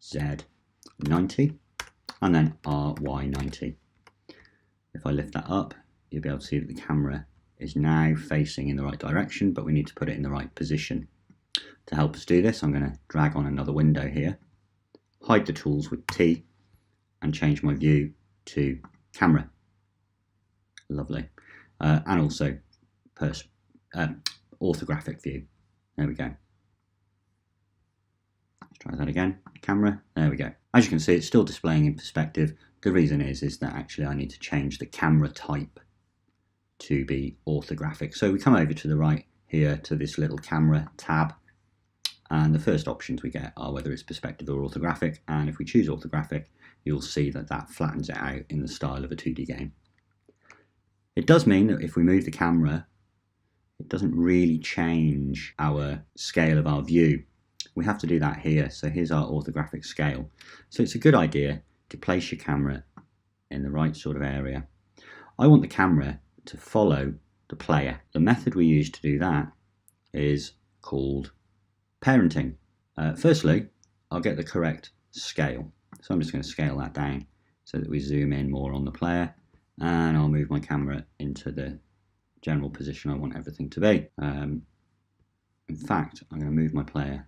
Z, 90. And then RY90. If I lift that up, you'll be able to see that the camera is now facing in the right direction, but we need to put it in the right position. To help us do this, I'm going to drag on another window here, hide the tools with T, and change my view to camera. Lovely. And also orthographic view. There we go. Let's try that again. Camera. There we go. As you can see, it's still displaying in perspective. The reason is that actually I need to change the camera type to be orthographic. So we come over to the right here to this little camera tab, and the first options we get are whether it's perspective or orthographic, and if we choose orthographic, you'll see that that flattens it out in the style of a 2D game. It does mean that if we move the camera, it doesn't really change our scale of our view. We have to do that here. So here's our orthographic scale. So it's a good idea to place your camera in the right sort of area. I want the camera to follow the player. The method we use to do that is called parenting. Firstly, I'll get the correct scale. So I'm just going to scale that down so that we zoom in more on the player, and I'll move my camera into the general position I want everything to be. In fact, I'm going to move my player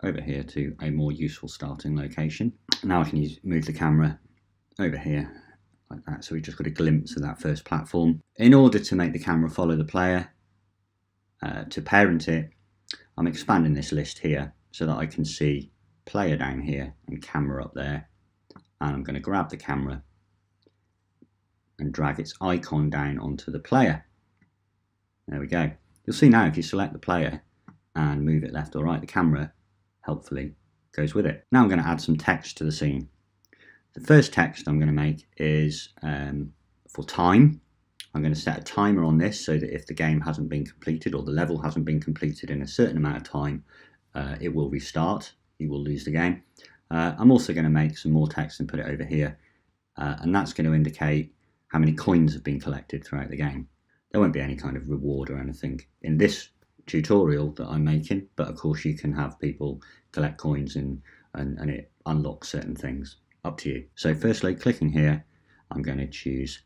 over here to a more useful starting location. Now I can move the camera over here like that, so we've just got a glimpse of that first platform. In order to make the camera follow the player, to parent it, I'm expanding this list here so that I can see player down here and camera up there, and I'm going to grab the camera and drag its icon down onto the player. There we go. You'll see now if you select the player and move it left or right, the camera helpfully goes with it. Now I'm going to add some text to the scene. The first text I'm going to make is for time. I'm going to set a timer on this so that if the game hasn't been completed or the level hasn't been completed in a certain amount of time, it will restart. You will lose the game. I'm also going to make some more text and put it over here, and that's going to indicate how many coins have been collected throughout the game. There won't be any kind of reward or anything in this tutorial that I'm making, but of course you can have people collect coins and it unlocks certain things. Up to you. So firstly, clicking here, I'm going to choose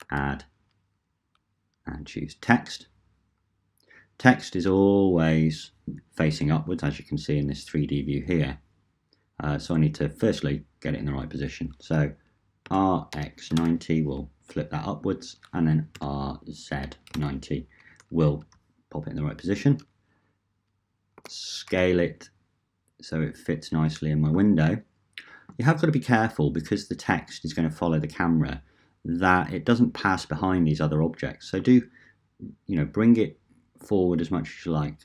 add and choose text. Text is always facing upwards, as you can see in this 3D view here. So I need to firstly get it in the right position. So RX90 will flip that upwards, and then RZ90 will pop it in the right position. Scale it so it fits nicely in my window. You have got to be careful, because the text is going to follow the camera, that it doesn't pass behind these other objects. So do, bring it forward as much as you like.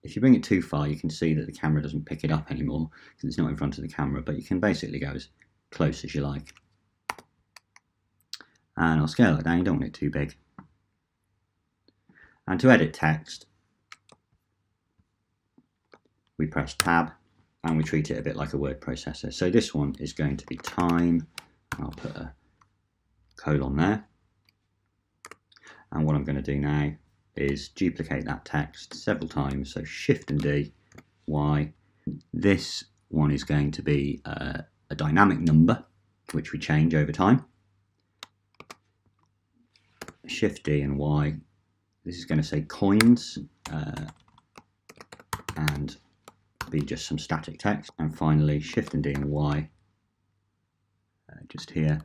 If you bring it too far, you can see that the camera doesn't pick it up anymore because it's not in front of the camera, but you can basically go as close as you like. And I'll scale it down, you don't want it too big. And to edit text, we press tab and we treat it a bit like a word processor. So this one is going to be time. I'll put a colon there. And what I'm going to do now is duplicate that text several times. So Shift and D, Y. This one is going to be a dynamic number, which we change over time. Shift D and Y. This is going to say coins and be just some static text. And finally, Shift and D and Y, just here.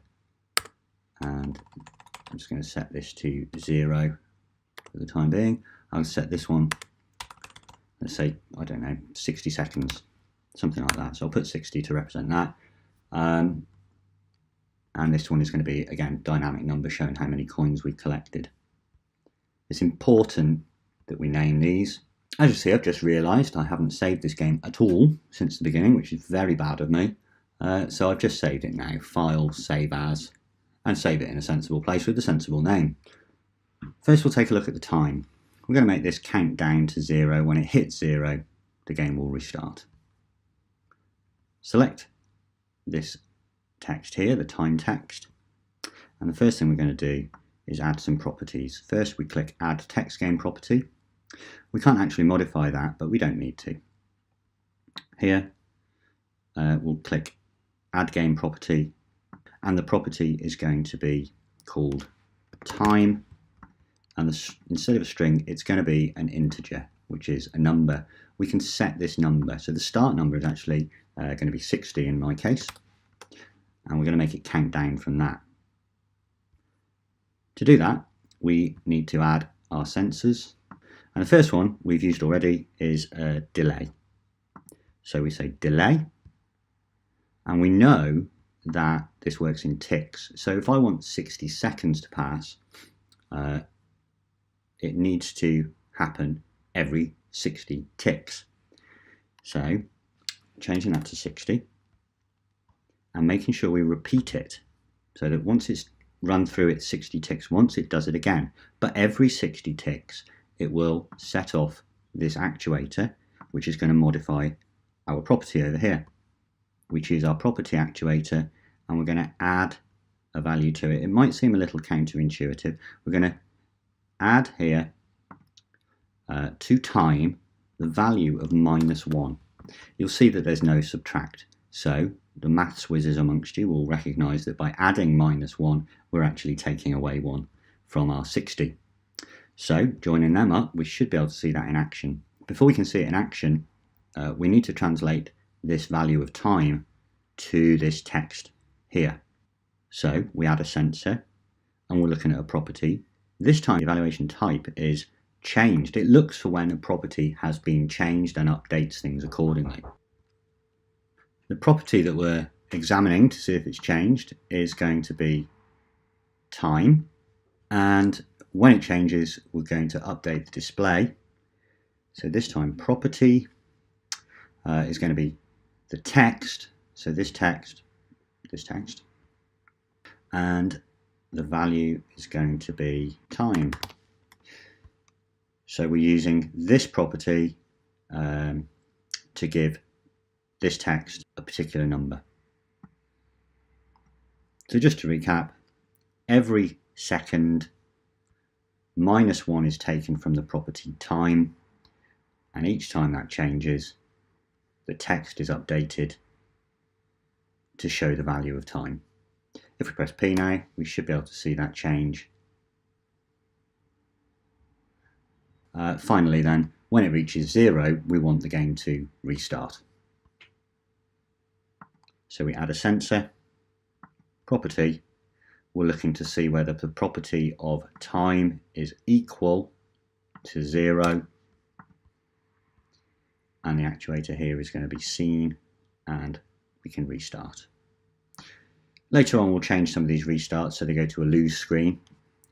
And I'm just going to set this to 0 for the time being. I'll set this one, let's say, I don't know, 60 seconds, something like that. So I'll put 60 to represent that. And this one is going to be, again, dynamic number showing how many coins we collected. It's important that we name these. As you see, I've just realised I haven't saved this game at all since the beginning, which is very bad of me. So I've just saved it now. File, save as, and save it in a sensible place with a sensible name. First, we'll take a look at the time. We're going to make this count down to 0. When it hits 0, the game will restart. Select this text here, the time text. And the first thing we're going to do is add some properties. First, we click Add Text Game Property. We can't actually modify that, but we don't need to. Here, we'll click Add Game Property, and the property is going to be called time. And instead of a string, it's going to be an integer, which is a number. We can set this number. So the start number is actually going to be 60 in my case. And we're going to make it count down from that. To do that, we need to add our sensors. And the first one we've used already is a delay. So we say delay. And we know that this works in ticks. So if I want 60 seconds to pass, it needs to happen every 60 ticks. So changing that to 60 and making sure we repeat it so that once it's run through its 60 ticks once, it does it again. But every 60 ticks, it will set off this actuator, which is going to modify our property over here. We choose our property actuator and we're going to add a value to it. It might seem a little counterintuitive. We're going to add here to time the value of -1. You'll see that there's no subtract. So the maths whizzes amongst you will recognise that by adding -1, we're actually taking away 1 from our 60. So joining them up, we should be able to see that in action. Before we can see it in action, we need to translate this value of time to this text here. So we add a sensor and we're looking at a property. This time the evaluation type is changed. It looks for when a property has been changed and updates things accordingly. The property that we're examining to see if it's changed is going to be time, and when it changes we're going to update the display. So this time property is going to be the text, so this text, and the value is going to be time. So we're using this property to give this text a particular number. So just to recap, every second -1 is taken from the property time, and each time that changes, the text is updated to show the value of time. If we press P now, we should be able to see that change. Finally then, when it reaches 0, we want the game to restart. So we add a sensor property. We're looking to see whether the property of time is equal to 0, and the actuator here is going to be seen, and we can restart. Later on we'll change some of these restarts so they go to a lose screen,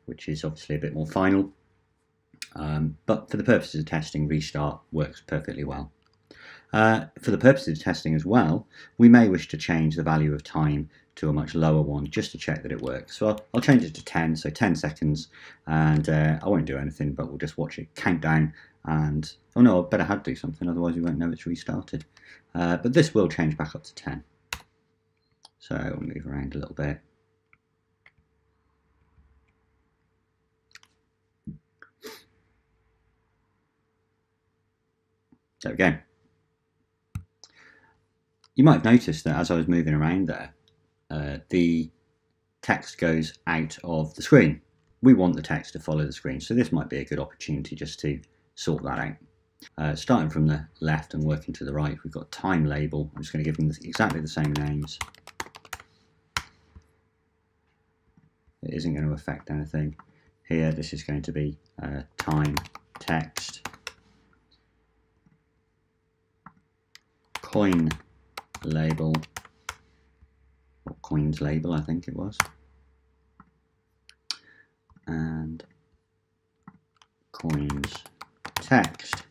which is obviously a bit more final, but for the purposes of testing, restart works perfectly well. For the purposes of testing as well, we may wish to change the value of time to a much lower one just to check that it works. So I'll change it to 10, so 10 seconds, and I won't do anything, but we'll just watch it count down. And oh no, I better have to do something, otherwise we won't know it's restarted. But this will change back up to 10. So we'll move around a little bit. There we go. You might have noticed that as I was moving around there, the text goes out of the screen. We want the text to follow the screen, so this might be a good opportunity just to sort that out. Starting from the left and working to the right, we've got time label. I'm just going to give them exactly the same names. It isn't going to affect anything. Here, this is going to be time text. Coin label, or coins label I think it was, and coins text.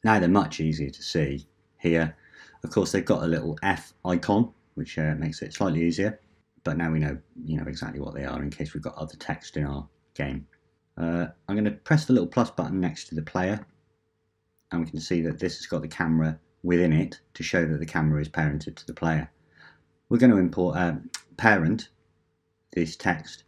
Now they're much easier to see here. Of course they've got a little F icon, which makes it slightly easier, but now we know exactly what they are in case we've got other text in our game. I'm going to press the little plus button next to the player, and we can see that this has got the camera within it to show that the camera is parented to the player. We're going to import parent this text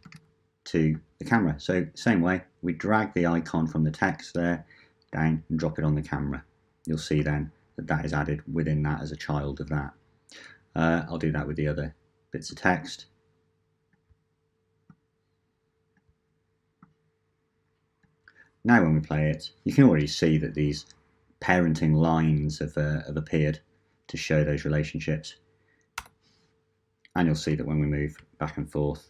to the camera. So same way, we drag the icon from the text there down and drop it on the camera. You'll see then that that is added within that as a child of that. I'll do that with the other bits of text. Now when we play it, you can already see that these parenting lines have appeared to show those relationships, and you'll see that when we move back and forth,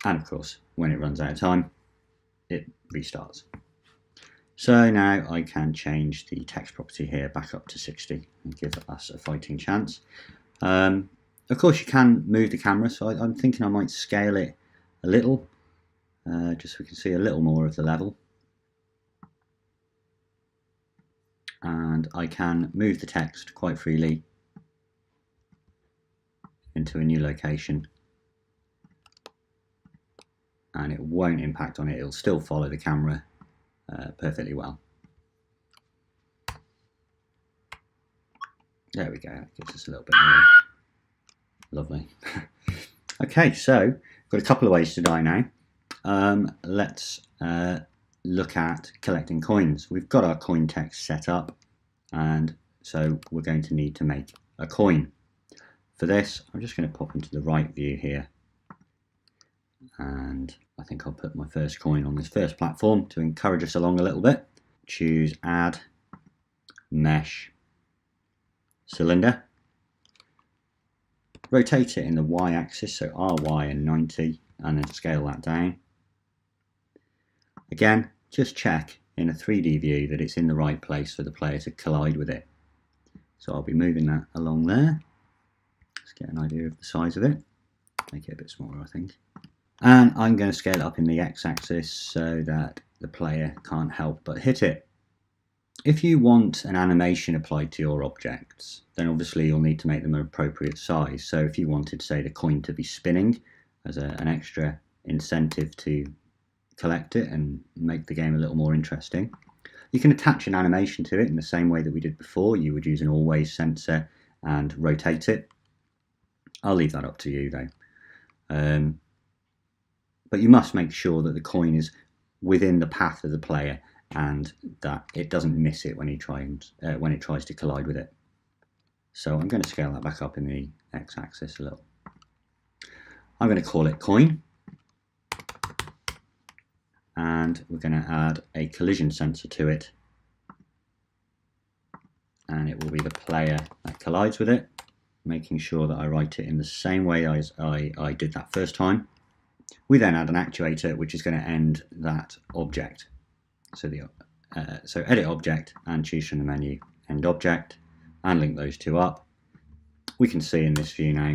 and of course when it runs out of time it restarts. So now I can change the text property here back up to 60 and give us a fighting chance. Of course you can move the camera, so I'm thinking I might scale it a little, just so we can see a little more of the level. And I can move the text quite freely into a new location, and it won't impact on it, it'll still follow the camera perfectly well. There we go, that gives us a little bit more. Lovely. Okay, so got a couple of ways to die now. Let's look at collecting coins. We've got our coin text set up, and so we're going to need to make a coin. For this, I'm just going to pop into the right view here, and I think I'll put my first coin on this first platform to encourage us along a little bit. Choose Add, Mesh, Cylinder. Rotate it in the y-axis, so RY and 90, and then scale that down. Again, just check in a 3D view that it's in the right place for the player to collide with it. So I'll be moving that along there. Let's get an idea of the size of it. Make it a bit smaller, I think. And I'm going to scale it up in the x-axis so that the player can't help but hit it. If you want an animation applied to your objects, then obviously you'll need to make them an appropriate size. So if you wanted, say, the coin to be spinning as an extra incentive to collect it and make the game a little more interesting. You can attach an animation to it in the same way that we did before. You would use an always sensor and rotate it. I'll leave that up to you though. But you must make sure that the coin is within the path of the player and that it doesn't miss it when it tries to collide with it. So I'm going to scale that back up in the x-axis a little. I'm going to call it coin, and we're going to add a collision sensor to it, and it will be the player that collides with it, making sure that I write it in the same way as I did that first time. We then add an actuator which is going to end that object. So edit object and choose from the menu end object and link those two up. We can see in this view now.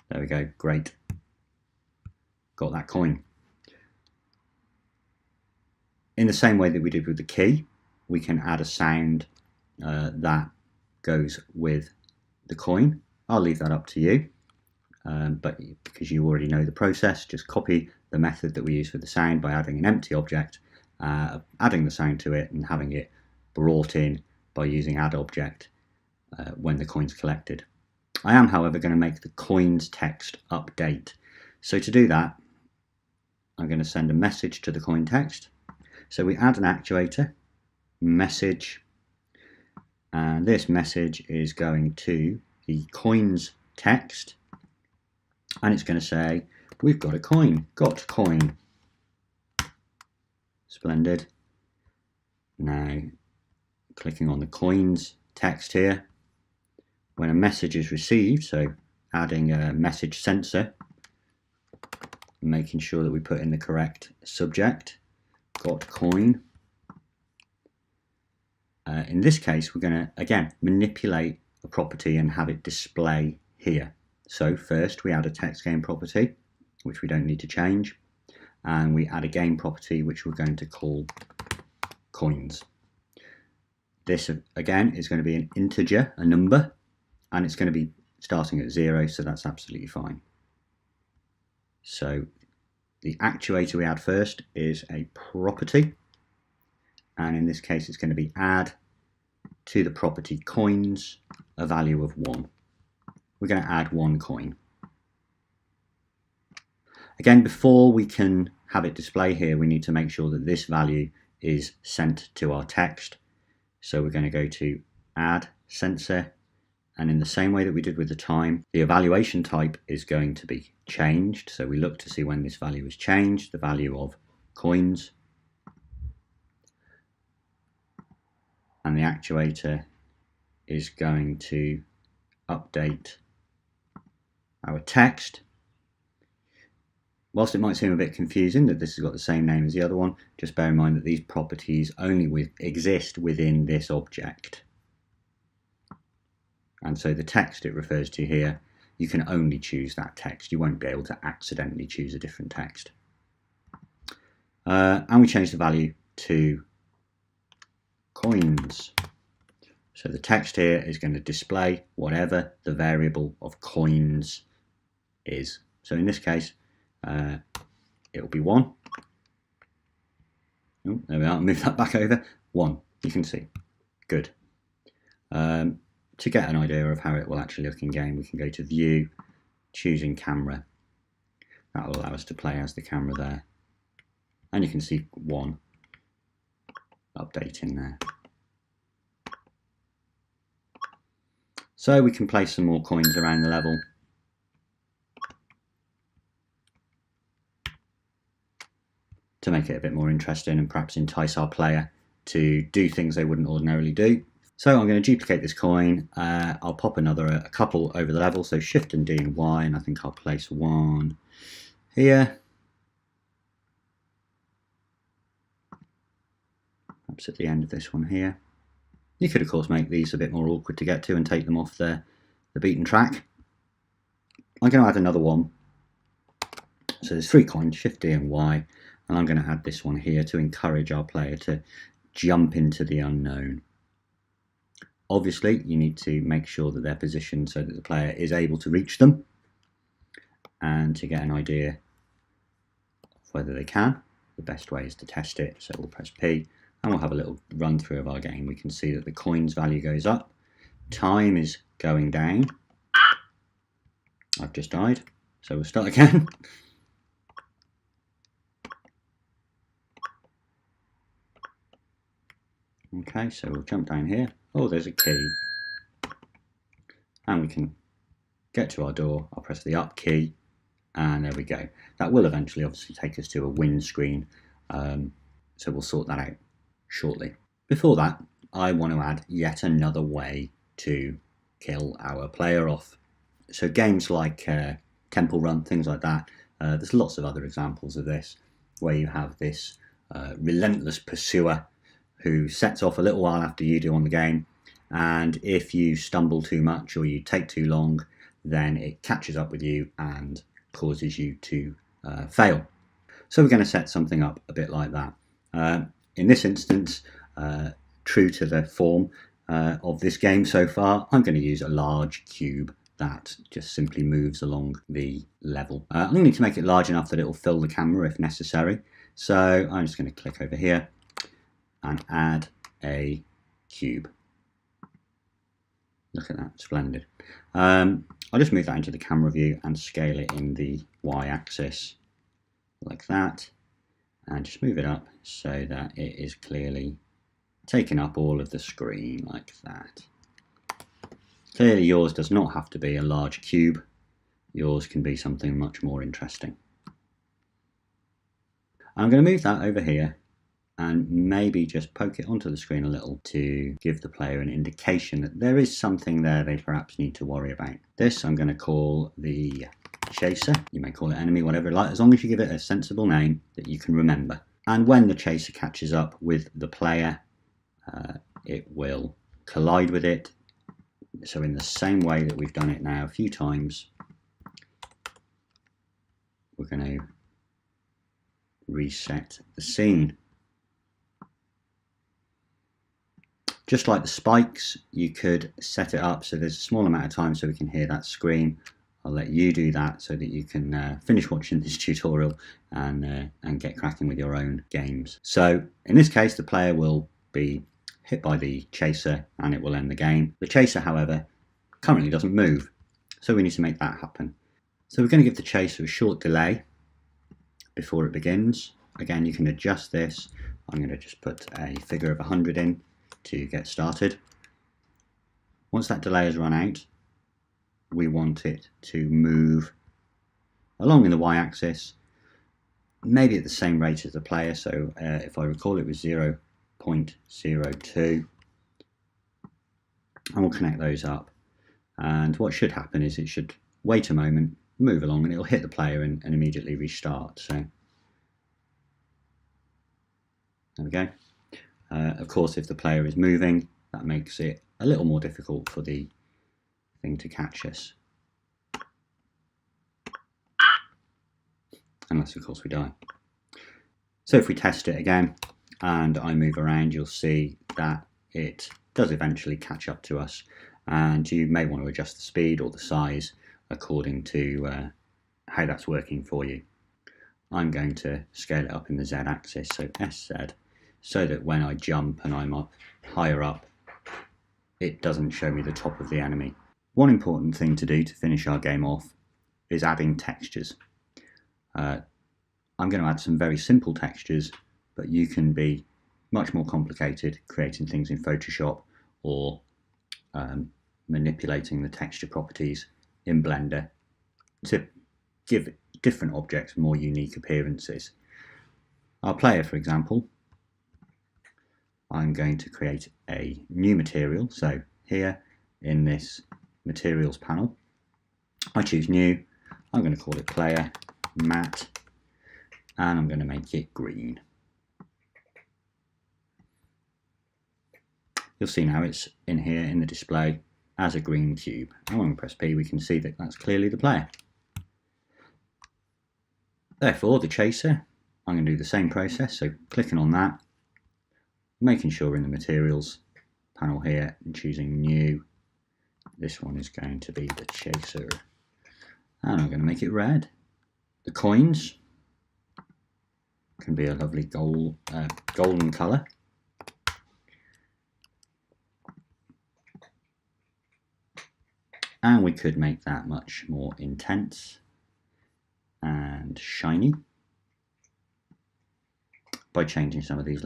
There we go, great. Got that coin. In the same way that we did with the key, we can add a sound that goes with the coin. I'll leave that up to you, but because you already know the process, just copy the method that we use for the sound by adding an empty object, adding the sound to it and having it brought in by using add object when the coin's collected. I am, however, going to make the coins text update. So to do that, I'm going to send a message to the coin text. So we add an actuator, message, and this message is going to the coins text, and it's going to say, we've got a coin, got coin. Splendid. Now, clicking on the coins text here, when a message is received, so adding a message sensor, making sure that we put in the correct subject, got coin. In this case, we're going to, again, manipulate a property and have it display here. So first we add a text game property, which we don't need to change, and we add a game property which we're going to call coins. This, again, is going to be an integer, a number, and it's going to be starting at 0, so that's absolutely fine. So the actuator we add first is a property, and in this case it's going to be add to the property coins a value of 1. We're going to add 1 coin. Again, before we can have it display here, we need to make sure that this value is sent to our text. So we're going to go to add sensor, and in the same way that we did with the time, the evaluation type is going to be changed. So we look to see when this value is changed, the value of coins, and the actuator is going to update our text. Whilst it might seem a bit confusing that this has got the same name as the other one, just bear in mind that these properties only exist within this object. And so the text it refers to here, you can only choose that text. You won't be able to accidentally choose a different text. And we change the value to coins. So the text here is going to display whatever the variable of coins is. So in this case, it will be 1. Oh, there we are. I'll move that back over. 1. You can see. Good. To get an idea of how it will actually look in game, we can go to View, choosing Camera. That will allow us to play as the camera there. And you can see 1 updating there. So we can place some more coins around the level. To make it a bit more interesting and perhaps entice our player to do things they wouldn't ordinarily do. So I'm going to duplicate this coin. I'll pop a couple over the level, so Shift and D and Y, and I think I'll place 1 here. Perhaps at the end of this one here. You could of course make these a bit more awkward to get to and take them off the beaten track. I'm going to add another one. So there's 3 coins, Shift D and Y, and I'm going to add this one here to encourage our player to jump into the unknown. Obviously, you need to make sure that they're positioned so that the player is able to reach them. and to get an idea of whether they can, the best way is to test it. So we'll press P and we'll have a little run through of our game. We can see that the coins value goes up, time is going down. I've just died, so we'll start again. Okay, so we'll jump down here. Oh, there's a key. And we can get to our door. I'll press the up key, and there we go. That will eventually obviously take us to a win screen, so we'll sort that out shortly. Before that, I want to add yet another way to kill our player off. So games like Temple Run, things like that, there's lots of other examples of this, where you have this relentless pursuer who sets off a little while after you do on the game, and if you stumble too much or you take too long, then it catches up with you and causes you to fail. So we're going to set something up a bit like that. In this instance, true to the form of this game so far, I'm going to use a large cube that just simply moves along the level. I'm going to need to make it large enough that it will fill the camera if necessary. So I'm just going to click over here and add a cube. Look at that, splendid. I'll just move that into the camera view and scale it in the y-axis like that, and just move it up so that it is clearly taking up all of the screen like that. Clearly yours does not have to be a large cube, yours can be something much more interesting. I'm going to move that over here and maybe just poke it onto the screen a little to give the player an indication that there is something there they perhaps need to worry about. This I'm going to call the chaser. You may call it enemy, whatever you like, as long as you give it a sensible name that you can remember. And when the chaser catches up with the player, it will collide with it. So in the same way that we've done it now a few times, we're going to reset the scene. Just like the spikes, you could set it up so there's a small amount of time so we can hear that scream. I'll let you do that so that you can finish watching this tutorial and get cracking with your own games. So in this case, the player will be hit by the chaser and it will end the game. The chaser, however, currently doesn't move, so we need to make that happen. So we're going to give the chaser a short delay before it begins. Again, you can adjust this. I'm going to just put a figure of 100 in to get started. Once that delay has run out, we want it to move along in the y-axis, maybe at the same rate as the player. So if I recall, it was 0.02, and we'll connect those up. And what should happen is it should wait a moment, move along, and it'll hit the player and immediately restart. So there we go. Of course, if the player is moving, that makes it a little more difficult for the thing to catch us. Unless, of course, we die. So if we test it again and I move around, you'll see that it does eventually catch up to us. And you may want to adjust the speed or the size according to how that's working for you. I'm going to scale it up in the Z-axis, so SZ, so that when I jump and I'm up higher up, it doesn't show me the top of the enemy. One important thing to do to finish our game off is adding textures. I'm going to add some very simple textures, but you can be much more complicated creating things in Photoshop or manipulating the texture properties in Blender to give different objects more unique appearances. Our player, for example, I'm going to create a new material. So here in this materials panel, I choose new. I'm going to call it player matte, and I'm going to make it green. You'll see now it's in here in the display as a green cube. And when we press P, we can see that that's clearly the player. Therefore, the chaser, I'm going to do the same process. So clicking on that, making sure in the materials panel here and choosing new, this one is going to be the chaser, and I'm going to make it red. The coins can be a lovely golden colour. And we could make that much more intense and shiny by changing some of these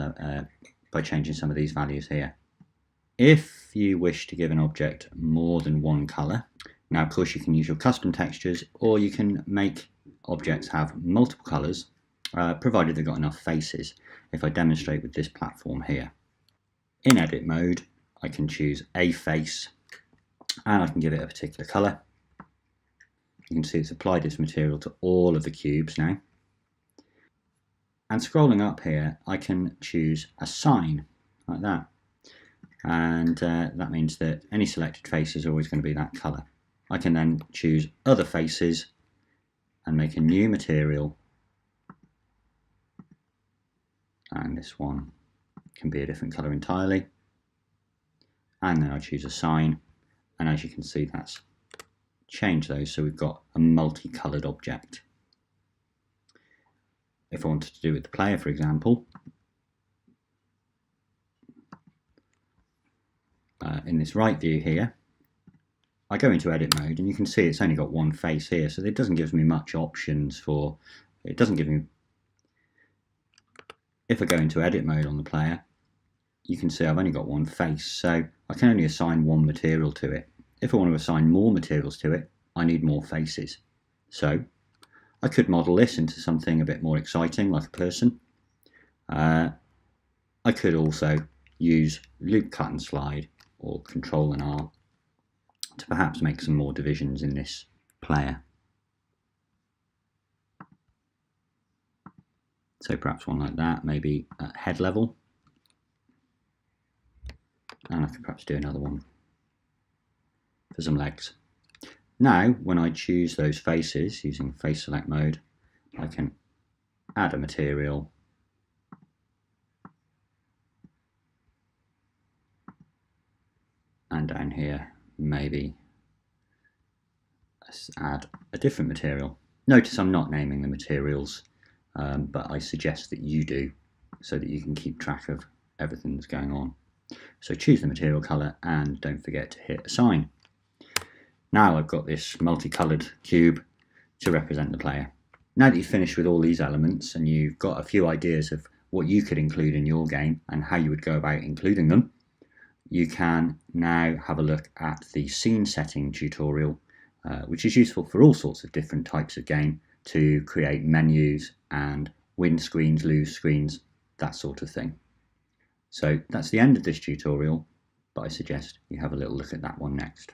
values here. If you wish to give an object more than one colour, now of course you can use your custom textures, or you can make objects have multiple colours, provided they've got enough faces. If I demonstrate with this platform here, in edit mode I can choose a face and I can give it a particular colour. You can see it's applied this material to all of the cubes now. And scrolling up here, I can choose a sign like that. And that means that any selected face is always going to be that colour. I can then choose other faces and make a new material. And this one can be a different colour entirely. And then I choose a sign. And as you can see, that's changed those, so we've got a multicoloured object. If I wanted to do it with the player, for example, in this right view here, I go into edit mode and you can see it's only got one face here, so it doesn't give me much options for, it doesn't give me, if I go into edit mode on the player, you can see I've only got one face, so I can only assign one material to it. If I want to assign more materials to it, I need more faces. So I could model this into something a bit more exciting, like a person. I could also use loop cut and slide or control and R to perhaps make some more divisions in this player. So perhaps one like that, maybe at head level. And I could perhaps do another one for some legs. Now, when I choose those faces using face select mode, I can add a material and down here maybe let's add a different material. Notice I'm not naming the materials, but I suggest that you do so that you can keep track of everything that's going on. So choose the material colour and don't forget to hit assign. Now I've got this multicoloured cube to represent the player. Now that you've finished with all these elements and you've got a few ideas of what you could include in your game and how you would go about including them, you can now have a look at the scene setting tutorial, which is useful for all sorts of different types of game to create menus and win screens, lose screens, that sort of thing. So that's the end of this tutorial, but I suggest you have a little look at that one next.